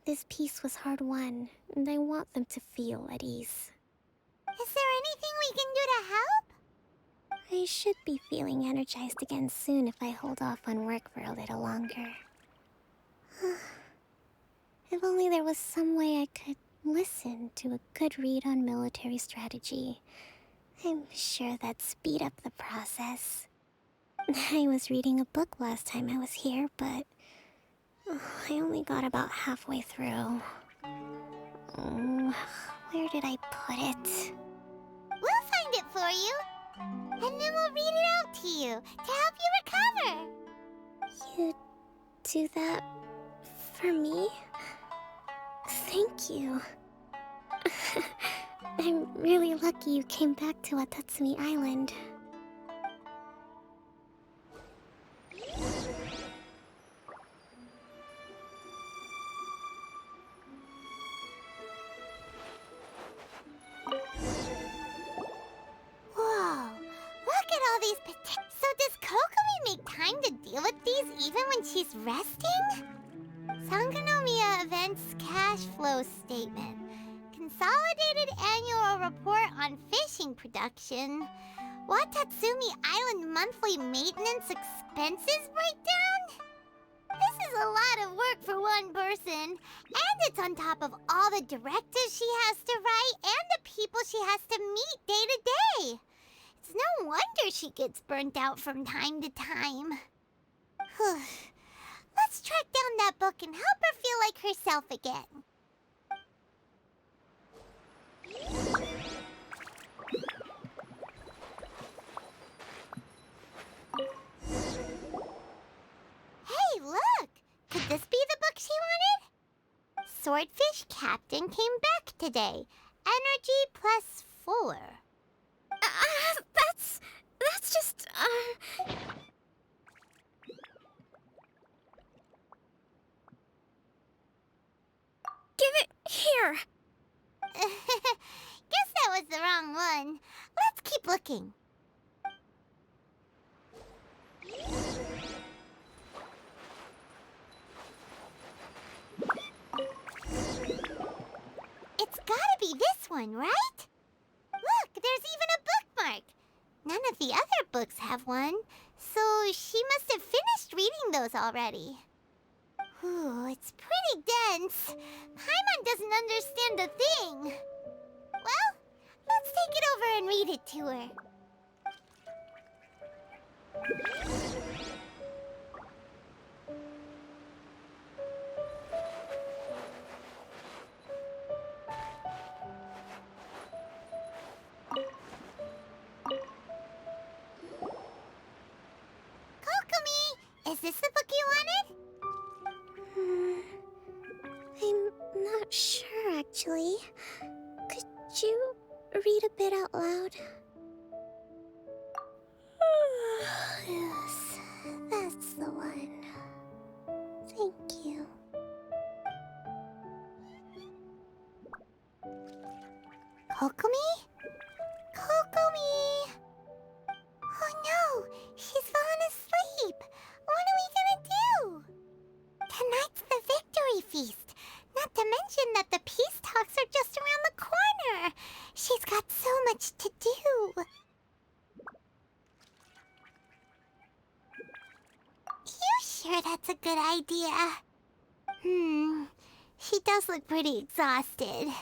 A: This peace was hard-won, and I want them to feel at ease.
B: Is there anything we can do to help?
A: I should be feeling energized again soon if I hold off on work for a little longer. If only there was some way I could listen to a good read on military strategy. I'm sure that'd speed up the process. I was reading a book last time I was here, but I only got about halfway through. Where did I put it?
B: We'll find it for you. And then we'll read it out to you to help you recover.
A: You do that for me? Thank you. I'm really lucky you came back to Watatsumi Island.
B: Whoa, look at all these potatoes. So does Kokomi make time to deal with these even when she's resting? Sangonomiya Events Cash Flow Statement. Consolidated Annual Report on Fishing Production. Watatsumi Island Monthly Maintenance Expenses Breakdown? This is a lot of work for one person. And it's on top of all the directives she has to write and the people she has to meet day to day. It's no wonder she gets burnt out from time to time. Let's track down that book and help her feel like herself again. Hey, look! Could this be the book she wanted? Swordfish Captain came back today. Energy +4.
A: That's just, Give it here!
B: Guess that was the wrong one. Let's keep looking. It's gotta be this one, right? Look, there's even a bookmark. None of the other books have one, so she must have finished reading those already. Ooh, it's pretty dense. Paimon doesn't understand a thing. Well, let's take it over and read it to her. Kokomi, is this the book you wanted?
A: I'm not sure, actually. Could you read a bit out loud? Yes, that's the one. Thank you.
B: Kokomi? Kokomi! Oh no, she's fallen asleep. What are we gonna do? Tonight's the victory feast. Not to mention that the peace talks are just around the corner. She's got so much to do. You sure that's a good idea? She does look pretty exhausted.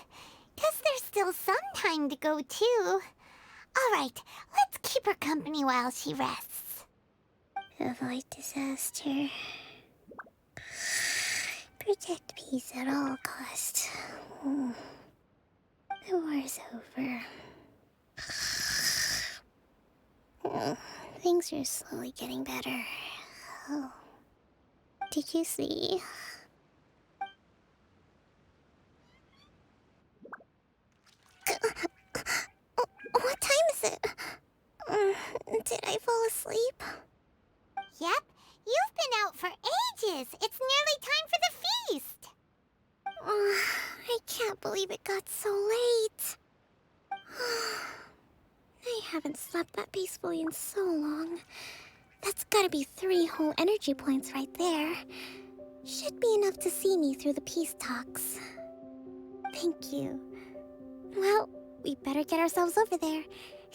B: Guess there's still some time to go, too. All right, let's keep her company while she rests.
A: Avoid disaster. Protect peace at all costs. The war's over. Things are slowly getting better. Oh. Did you see? What time is it? Did I fall asleep?
B: Yep, you've been out for ages. It's nearly time for the feast.
A: I can't believe it got so late. I haven't slept that peacefully in so long. That's gotta be 3 whole energy points right there. Should be enough to see me through the peace talks. Thank you. Well, we better get ourselves over there.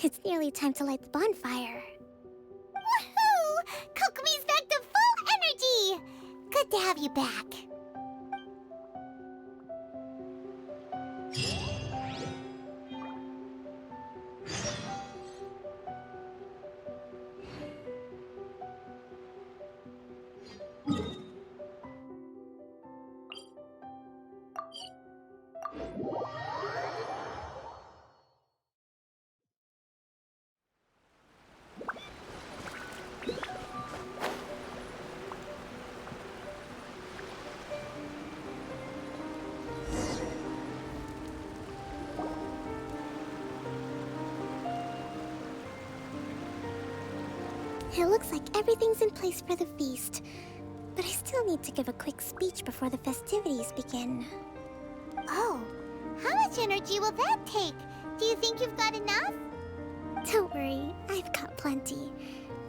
A: It's nearly time to light the bonfire.
B: Woohoo! Kokomi's back to full energy! Good to have you back.
A: It looks like everything's in place for the feast. But I still need to give a quick speech before the festivities begin.
B: Oh, how much energy will that take? Do you think you've got enough?
A: Don't worry, I've got plenty.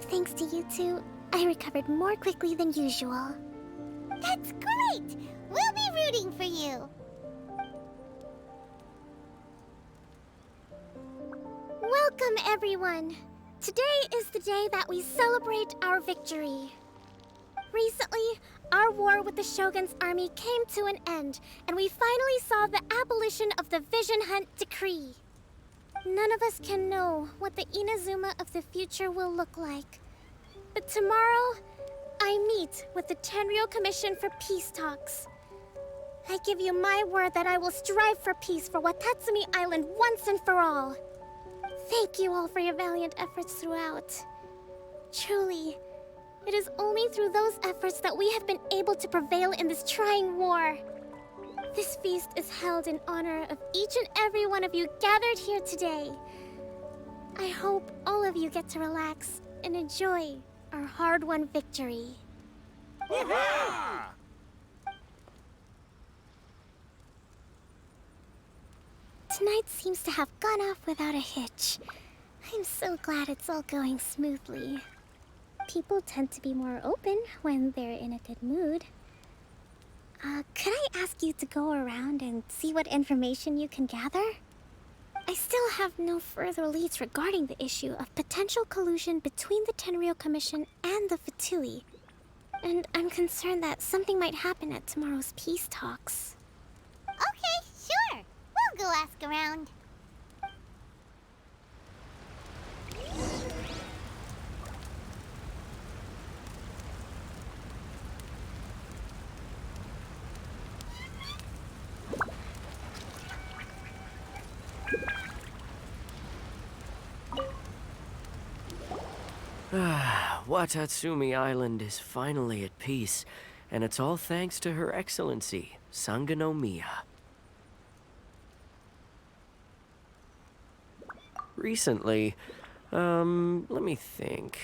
A: Thanks to you two, I recovered more quickly than usual.
B: That's great! We'll be rooting for you.
A: Welcome, everyone! Today is the day that we celebrate our victory. Recently, our war with the Shogun's army came to an end, and we finally saw the abolition of the Vision Hunt Decree. None of us can know what the Inazuma of the future will look like. But tomorrow, I meet with the Tenryou Commission for Peace Talks. I give you my word that I will strive for peace for Watatsumi Island once and for all. Thank you all for your valiant efforts throughout. Truly, it is only through those efforts that we have been able to prevail in this trying war. This feast is held in honor of each and every one of you gathered here today. I hope all of you get to relax and enjoy our hard-won victory. Tonight seems to have gone off without a hitch. I'm so glad it's all going smoothly. People tend to be more open when they're in a good mood. Could I ask you to go around and see what information you can gather? I still have no further leads regarding the issue of potential collusion between the Tenryou Commission and the Fatui. And I'm concerned that something might happen at tomorrow's peace talks.
B: Okay, sure. We'll go ask around.
H: Watatsumi Island is finally at peace, and it's all thanks to Her Excellency, Sangonomiya. Recently, let me think.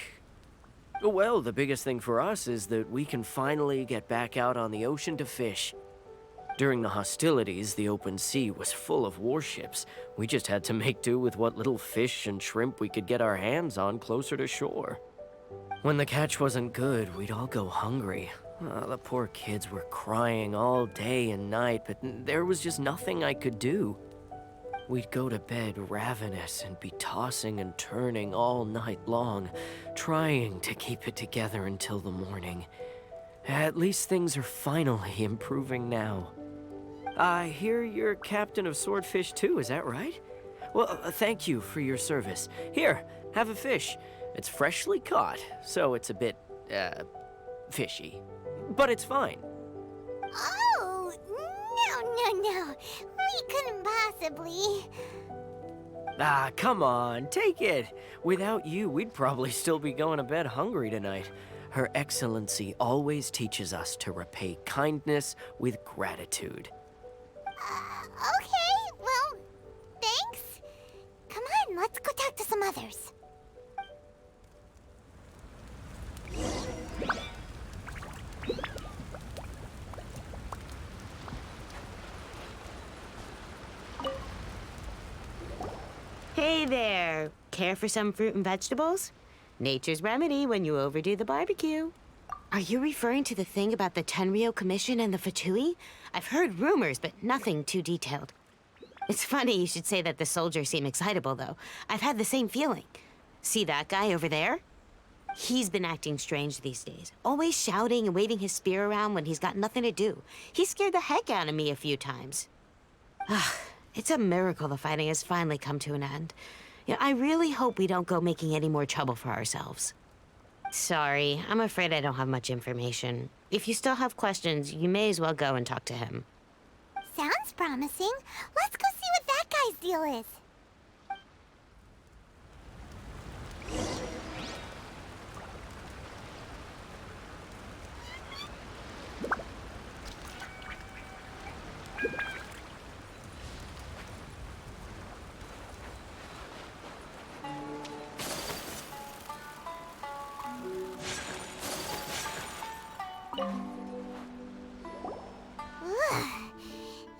H: Well, the biggest thing for us is that we can finally get back out on the ocean to fish. During the hostilities, the open sea was full of warships. We just had to make do with what little fish and shrimp we could get our hands on closer to shore. When the catch wasn't good, we'd all go hungry. The poor kids were crying all day and night, but there was just nothing I could do. We'd go to bed ravenous and be tossing and turning all night long, trying to keep it together until the morning. At least things are finally improving now. I hear you're captain of Swordfish too, is that right? Well, thank you for your service. Here, have a fish. It's freshly caught, so it's a bit, fishy. But it's fine.
B: Oh, no. We couldn't possibly.
H: Come on, take it. Without you, we'd probably still be going to bed hungry tonight. Her Excellency always teaches us to repay kindness with gratitude.
B: Okay, well, thanks. Come on, let's go talk to some others.
N: Hey there! Care for some fruit and vegetables? Nature's remedy when you overdo the barbecue. Are you referring to the thing about the Tenryou Commission and the Fatui? I've heard rumors, but nothing too detailed. It's funny you should say that the soldiers seem excitable, though. I've had the same feeling. See that guy over there? He's been acting strange these days. Always shouting and waving his spear around when he's got nothing to do. He scared the heck out of me a few times. It's a miracle the fighting has finally come to an end. Yeah, I really hope we don't go making any more trouble for ourselves. Sorry, I'm afraid I don't have much information. If you still have questions, you may as well go and talk to him.
B: Sounds promising. Let's go see what that guy's deal is.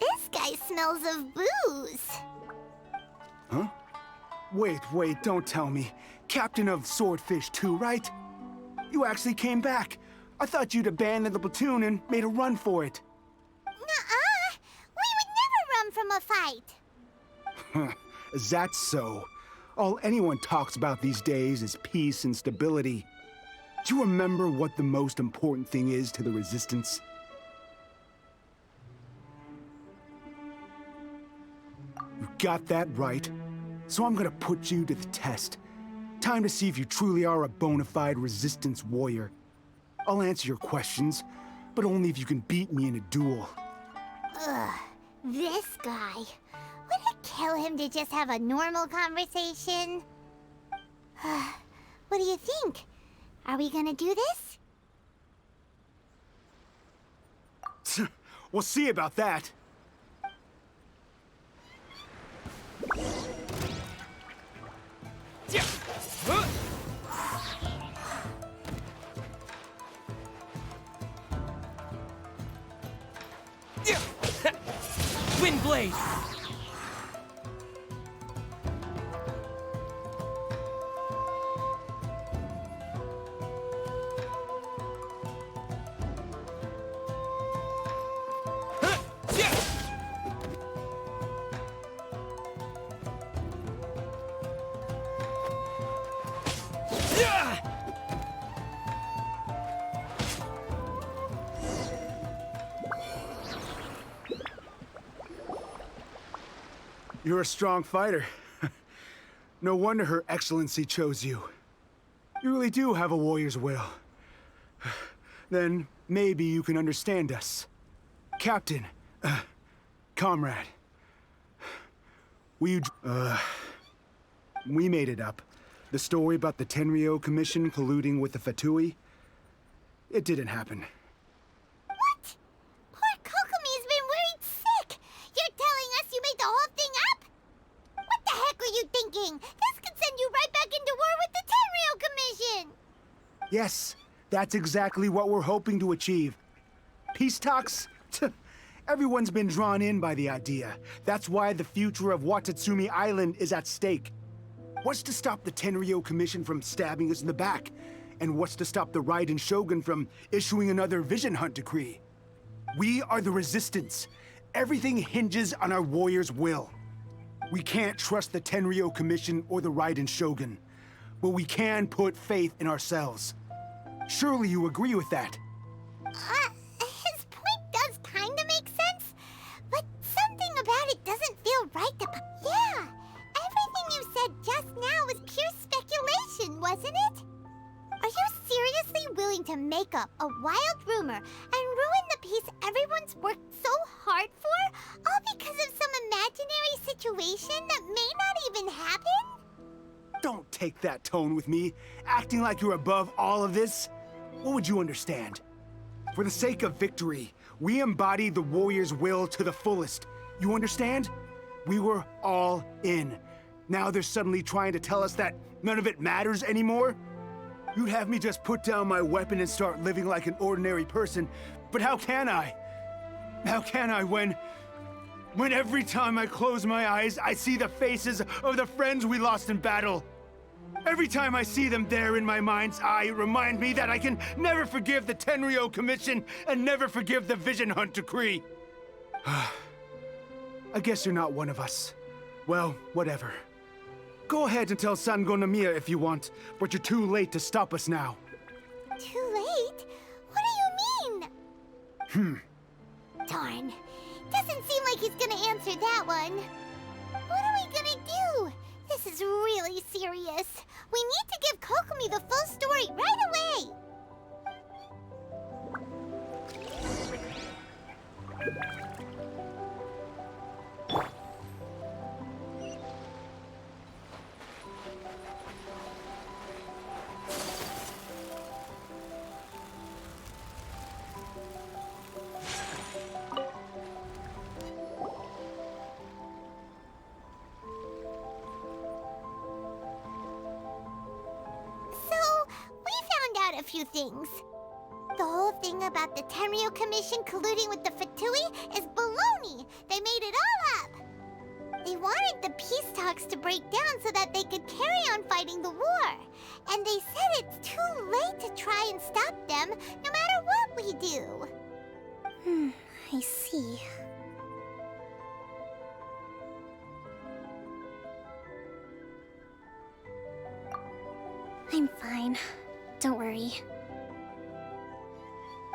B: This guy smells of booze.
R: Huh? Wait, don't tell me. Captain of Swordfish too, right? You actually came back. I thought you'd abandoned the platoon and made a run for it.
B: Nuh-uh. We would never run from a fight.
R: Is that so? All anyone talks about these days is peace and stability. Do you remember what the most important thing is to the Resistance? You got that right. So I'm gonna put you to the test. Time to see if you truly are a bona fide Resistance warrior. I'll answer your questions, but only if you can beat me in a duel.
B: Ugh, this guy. Would it kill him to just have a normal conversation? What do you think? Are we gonna do this?
R: We'll see about that.
H: Wind blade!
R: You're a strong fighter. No wonder Her Excellency chose you. You really do have a warrior's will. Then maybe you can understand us. Captain, comrade. We made it up. The story about the Tenryou Commission colluding with the Fatui, it didn't happen.
B: What? Poor Kokomi's been worried sick. You're telling us you made the whole thing up? What the heck were you thinking? This could send you right back into war with the Tenryou Commission.
R: Yes, that's exactly what we're hoping to achieve. Peace talks? Everyone's been drawn in by the idea. That's why the future of Watatsumi Island is at stake. What's to stop the Tenryou Commission from stabbing us in the back? And what's to stop the Raiden Shogun from issuing another Vision Hunt decree? We are the Resistance. Everything hinges on our warrior's will. We can't trust the Tenryou Commission or the Raiden Shogun, but we can put faith in ourselves. Surely you agree with that?
B: His point does kind of make sense, but something about it doesn't feel right to... Yeah, everything you said just now was pure speculation, wasn't it? Are you seriously willing to make up a wild rumor and ruin the peace everyone's worked so hard for, all because of some imaginary situation that may not even happen?
R: Don't take that tone with me, acting like you're above all of this. What would you understand? For the sake of victory, we embody the warrior's will to the fullest. You understand? We were all in. Now they're suddenly trying to tell us that none of it matters anymore? You'd have me just put down my weapon and start living like an ordinary person, but how can I? How can I when every time I close my eyes, I see the faces of the friends we lost in battle? Every time I see them there in my mind's eye, it reminds me that I can never forgive the Tenryou Commission and never forgive the Vision Hunt decree. I guess you're not one of us. Well, whatever. Go ahead and tell Sango Nomiya if you want, but you're too late to stop us now.
B: Too late? What do you mean? Darn. Doesn't seem like he's gonna answer that one. What are we gonna do? This is really serious. We need to give Kokomi the full story right away. A few things. The whole thing about the Tenryou Commission colluding with the Fatui is baloney. They made it all up. They wanted the peace talks to break down so that they could carry on fighting the war. And they said it's too late to try and stop them, no matter what we do.
A: I see. I'm fine. Don't worry.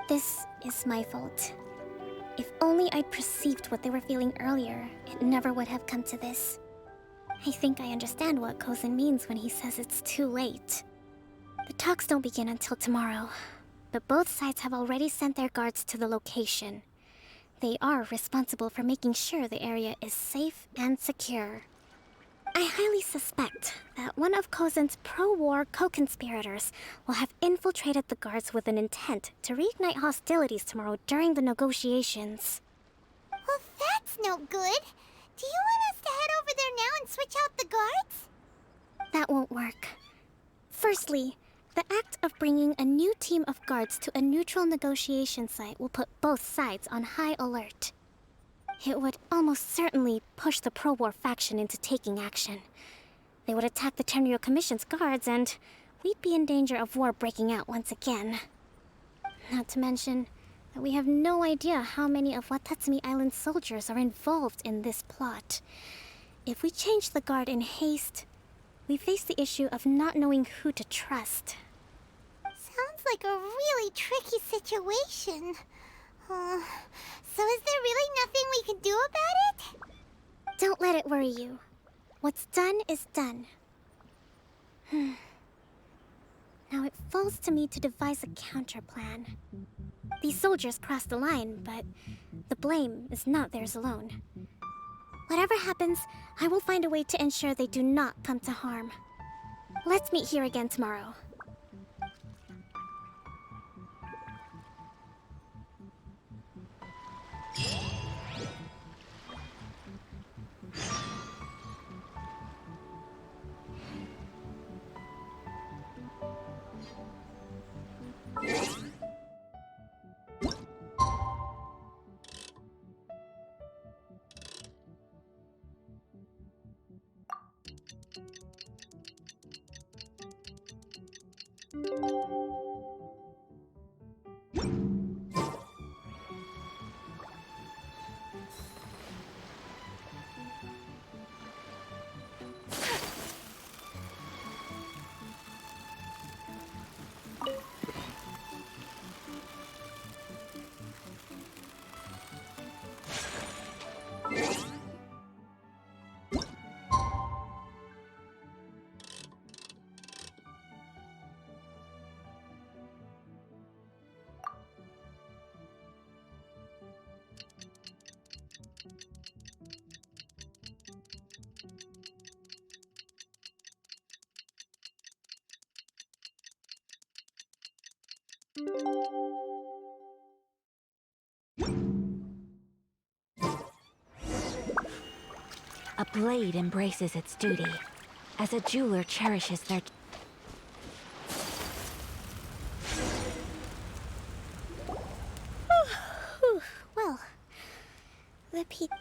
A: This is my fault. If only I'd perceived what they were feeling earlier, it never would have come to this. I think I understand what Kozin means when he says it's too late. The talks don't begin until tomorrow. but both sides have already sent their guards to the location. They are responsible for making sure the area is safe and secure. I highly suspect that one of Kozen's pro-war co-conspirators will have infiltrated the guards with an intent to reignite hostilities tomorrow during the negotiations.
B: Well, that's no good. Do you want us to head over there now and switch out the guards?
A: That won't work. Firstly, the act of bringing a new team of guards to a neutral negotiation site will put both sides on high alert. It would almost certainly push the pro-war faction into taking action. They would attack the Tenryou Commission's guards, and we'd be in danger of war breaking out once again. Not to mention that we have no idea how many of Watatsumi Island's soldiers are involved in this plot. If we change the guard in haste, we face the issue of not knowing who to trust.
B: Sounds like a really tricky situation. So is there really nothing we can do about it?
A: Don't let it worry you. What's done is done. Now it falls to me to devise a counter plan. These soldiers crossed the line, but the blame is not theirs alone. Whatever happens, I will find a way to ensure they do not come to harm. Let's meet here again tomorrow.
L: A blade embraces its duty, as a jeweler cherishes their...
A: Well,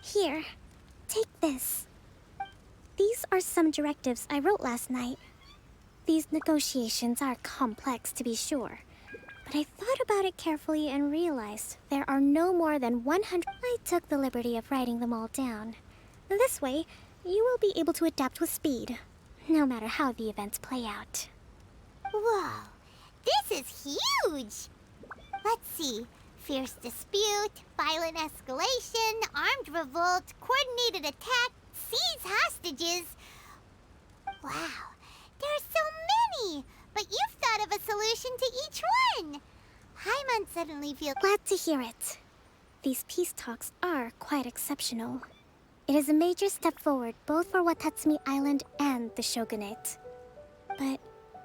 A: here, take this. These are some directives I wrote last night. These negotiations are complex, to be sure, but I thought about it carefully and realized there are no more than 100. I took the liberty of writing them all down. This way, you will be able to adapt with speed, no matter how the events play out.
B: Whoa, this is huge! Let's see. Fierce dispute, violent escalation, armed revolt, coordinated attack, seize hostages. Wow, there are so many! But you've thought of a solution to each one! Haimon suddenly feels...
A: Glad to hear it. These peace talks are quite exceptional. It is a major step forward both for Watatsumi Island and the Shogunate. But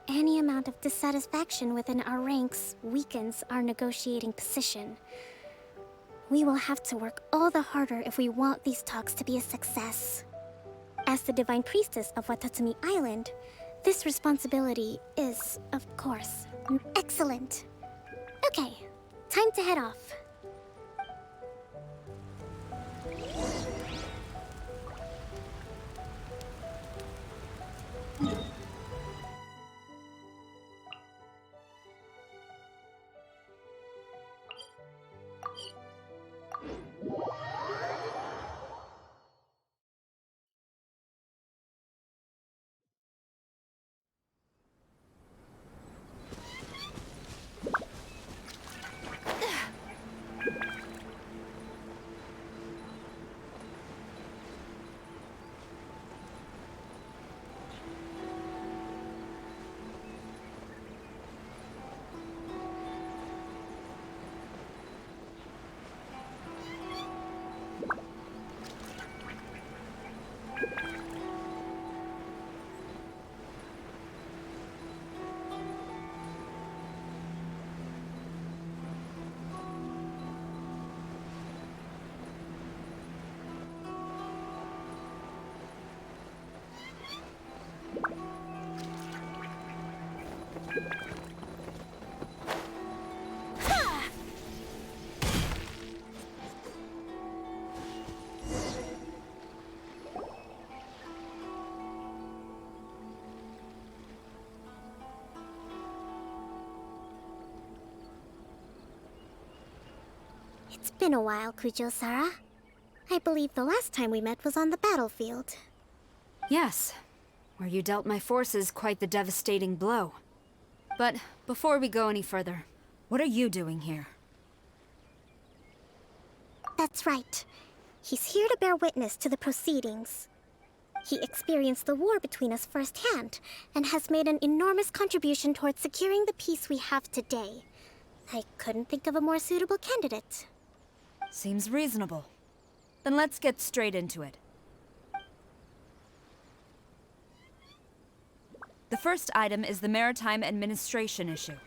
A: any amount of dissatisfaction within our ranks weakens our negotiating position. We will have to work all the harder if we want these talks to be a success. As the Divine Priestess of Watatsumi Island, this responsibility is, of course, excellent. Okay, time to head off. It's been a while, Kujo-Sara. I believe the last time we met was on the battlefield.
S: Yes, where you dealt my forces quite the devastating blow. But before we go any further, what are you doing here?
A: That's right. He's here to bear witness to the proceedings. He experienced the war between us firsthand, and has made an enormous contribution towards securing the peace we have today. I couldn't think of a more suitable candidate.
S: Seems reasonable. Then let's get straight into it. The first item is the Maritime Administration issue.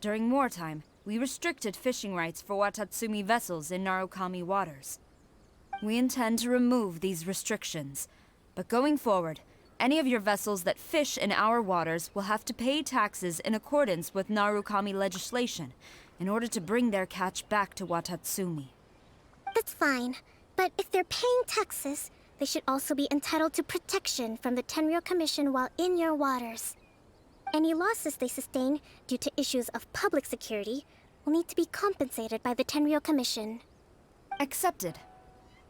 S: During wartime, we restricted fishing rights for Watatsumi vessels in Narukami waters. We intend to remove these restrictions, but going forward, any of your vessels that fish in our waters will have to pay taxes in accordance with Narukami legislation in order to bring their catch back to Watatsumi.
A: That's fine, but if they're paying taxes, they should also be entitled to protection from the Tenryou Commission while in your waters. Any losses they sustain due to issues of public security will need to be compensated by the Tenryou Commission.
S: Accepted.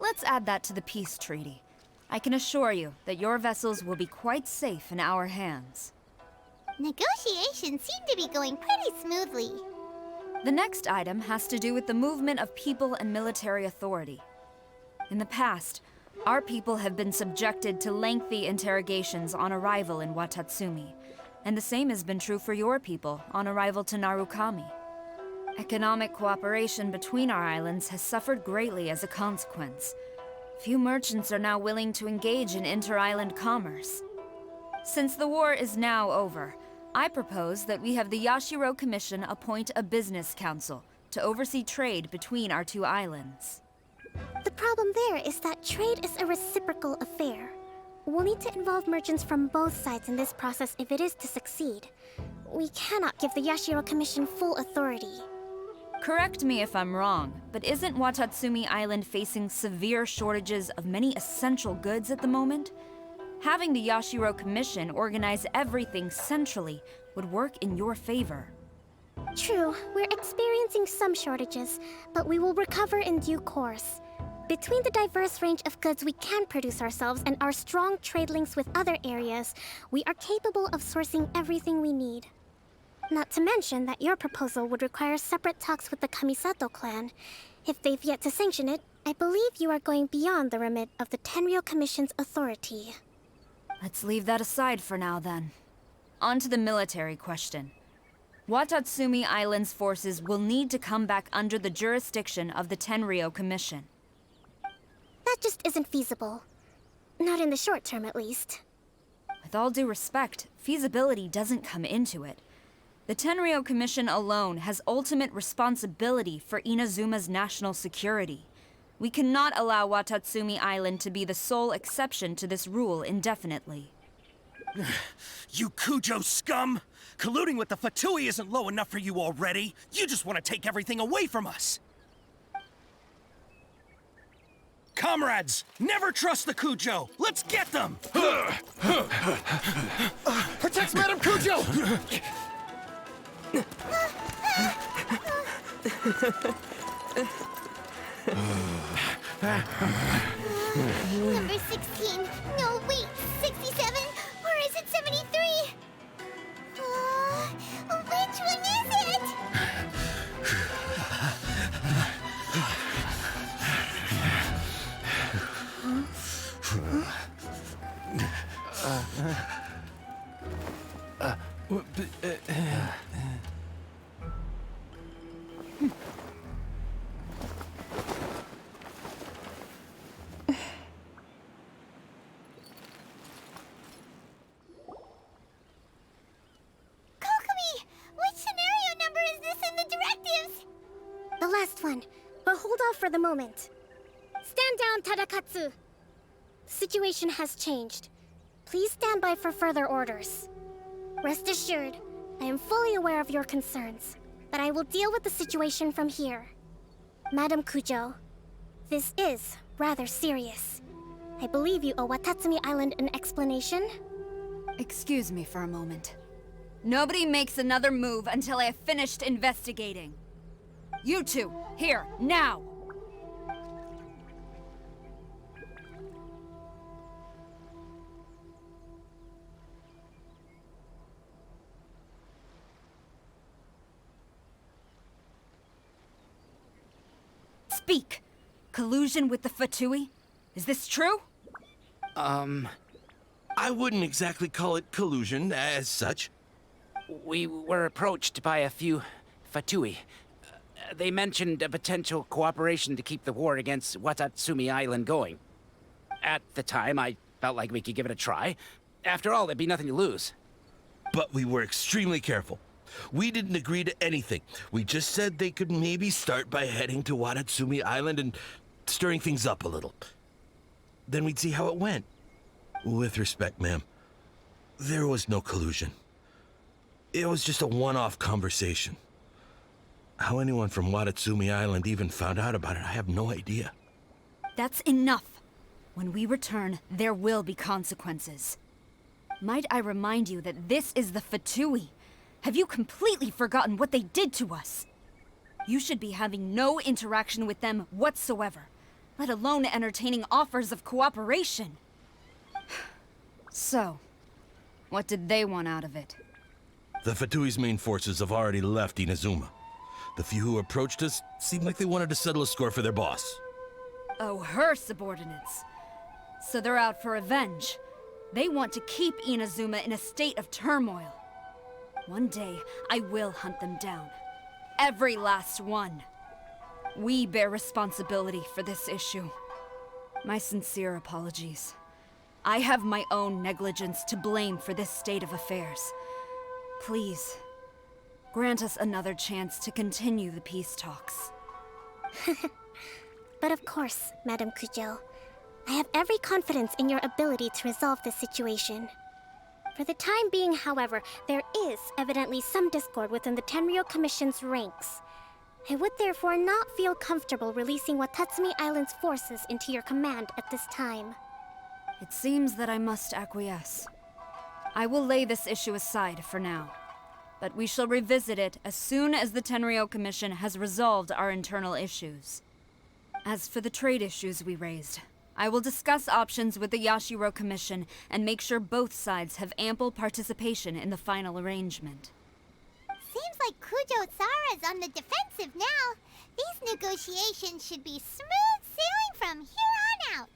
S: Let's add that to the peace treaty. I can assure you that your vessels will be quite safe in our hands.
B: Negotiations seem to be going pretty smoothly.
S: The next item has to do with the movement of people and military authority. In the past, our people have been subjected to lengthy interrogations on arrival in Watatsumi, and the same has been true for your people on arrival to Narukami. Economic cooperation between our islands has suffered greatly as a consequence. Few merchants are now willing to engage in inter-island commerce. Since the war is now over, I propose that we have the Yashiro Commission appoint a business council to oversee trade between our two islands.
A: The problem there is that trade is a reciprocal affair. We'll need to involve merchants from both sides in this process if it is to succeed. We cannot give the Yashiro Commission full authority.
S: Correct me if I'm wrong, but isn't Watatsumi Island facing severe shortages of many essential goods at the moment? Having the Yashiro Commission organize everything centrally would work in your favor.
A: True, we're experiencing some shortages, but we will recover in due course. Between the diverse range of goods we can produce ourselves and our strong trade links with other areas, we are capable of sourcing everything we need. Not to mention that your proposal would require separate talks with the Kamisato clan. If they've yet to sanction it, I believe you are going beyond the remit of the Tenryou Commission's authority.
S: Let's leave that aside for now, then. On to the military question. Watatsumi Island's forces will need to come back under the jurisdiction of the Tenryou Commission.
A: That just isn't feasible. Not in the short term, at least.
S: With all due respect, feasibility doesn't come into it. The Tenryou Commission alone has ultimate responsibility for Inazuma's national security. We cannot allow Watatsumi Island to be the sole exception to this rule indefinitely.
T: You Kujo scum! Colluding with the Fatui isn't low enough for you already. You just want to take everything away from us. Comrades, never trust the Kujo. Let's get them!
E: Protect Madame Kujo!
B: Number 16. No, wait. 67? Or is it 73? Which one is it?
A: The last one, but hold off for the moment. Stand down, Tadakatsu! The situation has changed. Please stand by for further orders. Rest assured, I am fully aware of your concerns, but I will deal with the situation from here. Madam Kujo, this is rather serious. I believe you owe Watatsumi Island an explanation.
S: Excuse me for a moment. Nobody makes another move until I have finished investigating. You two, here, now! Speak! Collusion with the Fatui? Is this true?
J: I wouldn't exactly call it collusion as such.
U: We were approached by a few fatui. They mentioned a potential cooperation to keep the war against Watatsumi Island going. At the time, I felt like we could give it a try. After all, there'd be nothing to lose.
J: But we were extremely careful. We didn't agree to anything. We just said they could maybe start by heading to Watatsumi Island and stirring things up a little. Then we'd see how it went. With respect, ma'am, there was no collusion. It was just a one-off conversation. How anyone from Watatsumi Island even found out about it, I have no idea.
S: That's enough. When we return, there will be consequences. Might I remind you that this is the Fatui? Have you completely forgotten what they did to us? You should be having no interaction with them whatsoever, let alone entertaining offers of cooperation. So, what did they want out of it?
J: The Fatui's main forces have already left Inazuma. The few who approached us seemed like they wanted to settle a score for their boss.
S: Oh, her subordinates. So they're out for revenge. They want to keep Inazuma in a state of turmoil. One day, I will hunt them down. Every last one. We bear responsibility for this issue. My sincere apologies. I have my own negligence to blame for this state of affairs. Please, grant us another chance to continue the peace talks.
A: But of course, Madame Kujo. I have every confidence in your ability to resolve this situation. For the time being, however, there is evidently some discord within the Tenryou Commission's ranks. I would therefore not feel comfortable releasing Watatsumi Island's forces into your command at this time.
S: It seems that I must acquiesce. I will lay this issue aside for now, but we shall revisit it as soon as the Tenryou Commission has resolved our internal issues. As for the trade issues we raised, I will discuss options with the Yashiro Commission and make sure both sides have ample participation in the final arrangement.
B: Seems like Kujo-sara's on the defensive now. These negotiations should be smooth sailing from here on out.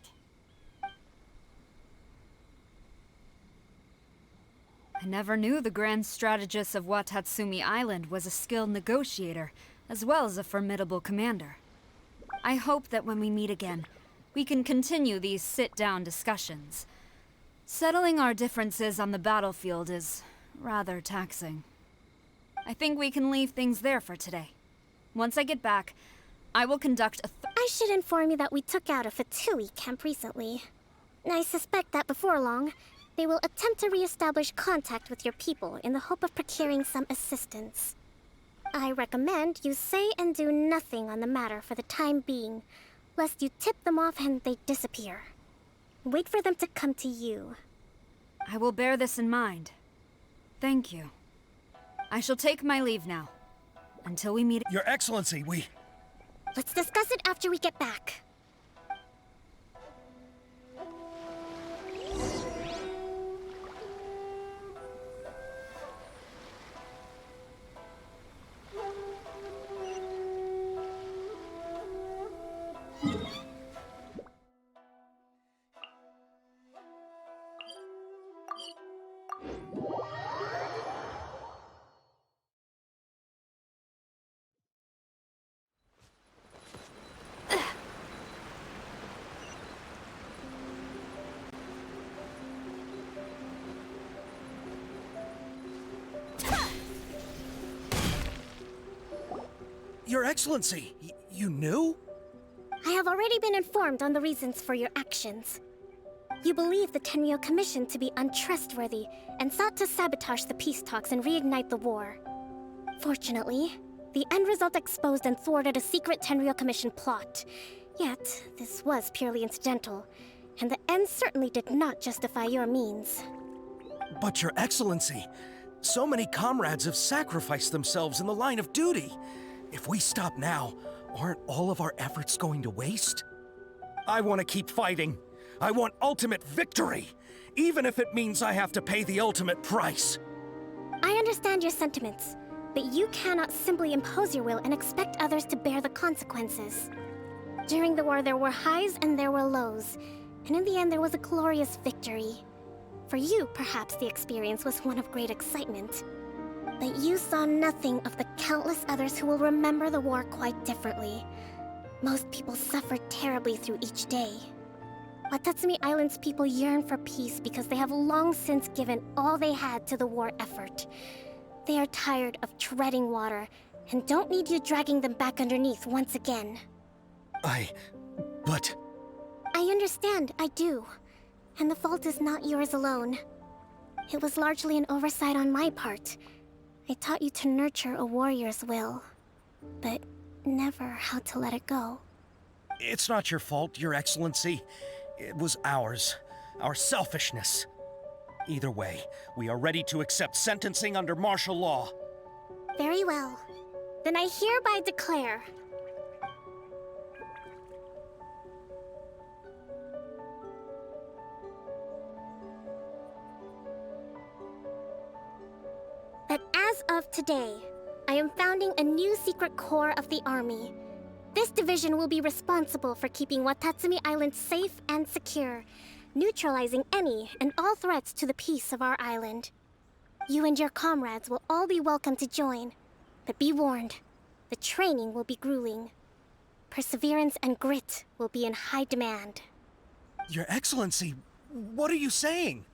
S: I never knew the grand strategist of Watatsumi Island was a skilled negotiator, as well as a formidable commander. I hope that when we meet again, we can continue these sit-down discussions. Settling our differences on the battlefield is rather taxing. I think we can leave things there for today. Once I get back, I will conduct a
A: I should inform you that we took out a Fatui camp recently. I suspect that before long, they will attempt to re-establish contact with your people in the hope of procuring some assistance. I recommend you say and do nothing on the matter for the time being, lest you tip them off and they disappear. Wait for them to come to you.
S: I will bear this in mind. Thank you. I shall take my leave now. Until we meet—
T: Your Excellency,
A: Let's discuss it after we get back.
T: Your Excellency, you knew?
A: I have already been informed on the reasons for your actions. You believe the Tenryou Commission to be untrustworthy and sought to sabotage the peace talks and reignite the war. Fortunately, the end result exposed and thwarted a secret Tenryou Commission plot. Yet, this was purely incidental, and the end certainly did not justify your means.
T: But Your Excellency, so many comrades have sacrificed themselves in the line of duty. If we stop now, aren't all of our efforts going to waste? I want to keep fighting. I want ultimate victory, even if it means I have to pay the ultimate price.
A: I understand your sentiments, but you cannot simply impose your will and expect others to bear the consequences. During the war, there were highs and there were lows. And in the end, there was a glorious victory. For you, perhaps the experience was one of great excitement. But you saw nothing of the countless others who will remember the war quite differently. Most people suffered terribly through each day. Watatsumi Island's people yearn for peace because they have long since given all they had to the war effort. They are tired of treading water and don't need you dragging them back underneath once again.
T: But...
A: I understand, I do. And the fault is not yours alone. It was largely an oversight on my part. I taught you to nurture a warrior's will, but never how to let it go.
T: It's not your fault, Your Excellency. It was ours. Our selfishness. Either way, we are ready to accept sentencing under martial law.
A: Very well. Then I hereby declare... that as of today, I am founding a new secret corps of the army. This division will be responsible for keeping Watatsumi Island safe and secure, neutralizing any and all threats to the peace of our island. You and your comrades will all be welcome to join, but be warned, the training will be grueling. Perseverance and grit will be in high demand.
T: Your Excellency, what are you saying?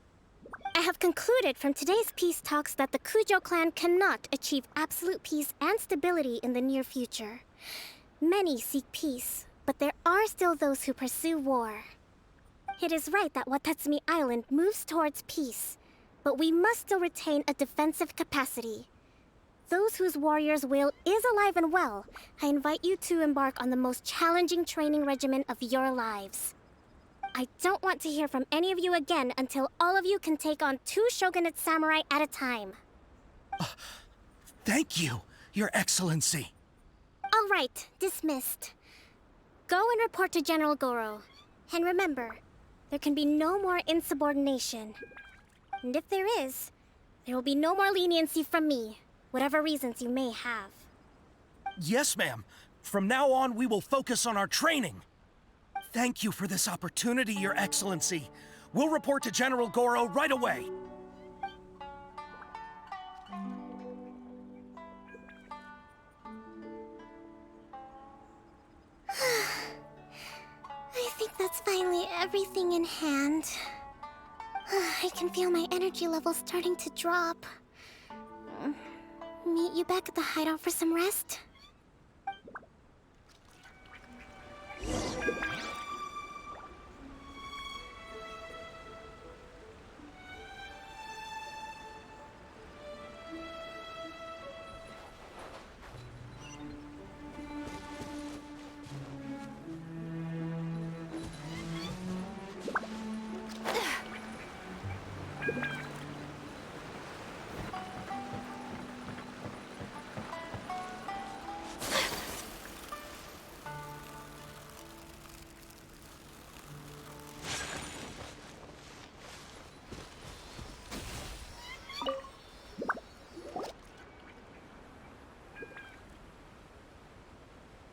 A: I have concluded from today's peace talks that the Kujo clan cannot achieve absolute peace and stability in the near future. Many seek peace, but there are still those who pursue war. It is right that Watatsumi Island moves towards peace, but we must still retain a defensive capacity. Those whose warrior's will is alive and well, I invite you to embark on the most challenging training regimen of your lives. I don't want to hear from any of you again until all of you can take on 2 shogunate samurai at a time.
T: Thank you, Your Excellency.
A: All right, dismissed. Go and report to General Goro. And remember, there can be no more insubordination. And if there is, there will be no more leniency from me, whatever reasons you may have.
T: Yes, ma'am. From now on, we will focus on our training. Thank you for this opportunity, Your Excellency. We'll report to General Goro right away.
A: I think that's finally everything in hand. I can feel my energy levels starting to drop. Meet you back at the hideout for some rest?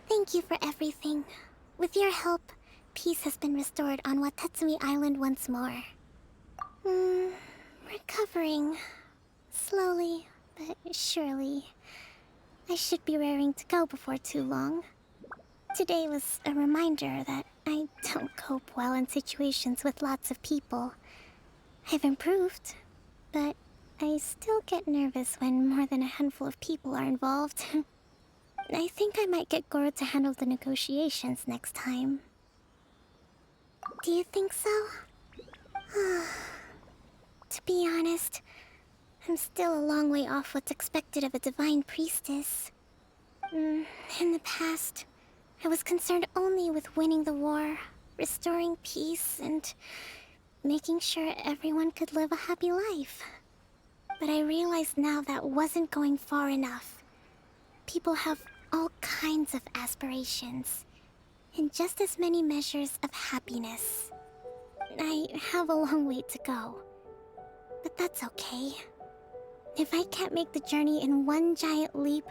A: Thank you for everything. With your help, peace has been restored on Watatsumi Island once more. Recovering. Slowly, but surely. I should be raring to go before too long. Today was a reminder that I don't cope well in situations with lots of people. I've improved, but I still get nervous when more than a handful of people are involved. I think I might get Goro to handle the negotiations next time. Do you think so? To be honest, I'm still a long way off what's expected of a divine priestess. In the past, I was concerned only with winning the war, restoring peace, and making sure everyone could live a happy life. But I realize now that wasn't going far enough. People have all kinds of aspirations, and just as many measures of happiness. I have a long way to go, but that's okay. If I can't make the journey in one giant leap,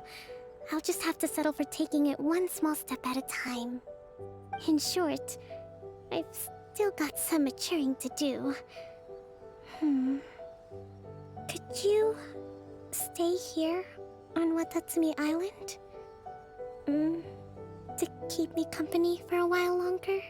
A: I'll just have to settle for taking it one small step at a time. In short, I've still got some maturing to do. Could you stay here on Watatsumi Island? To keep me company for a while longer?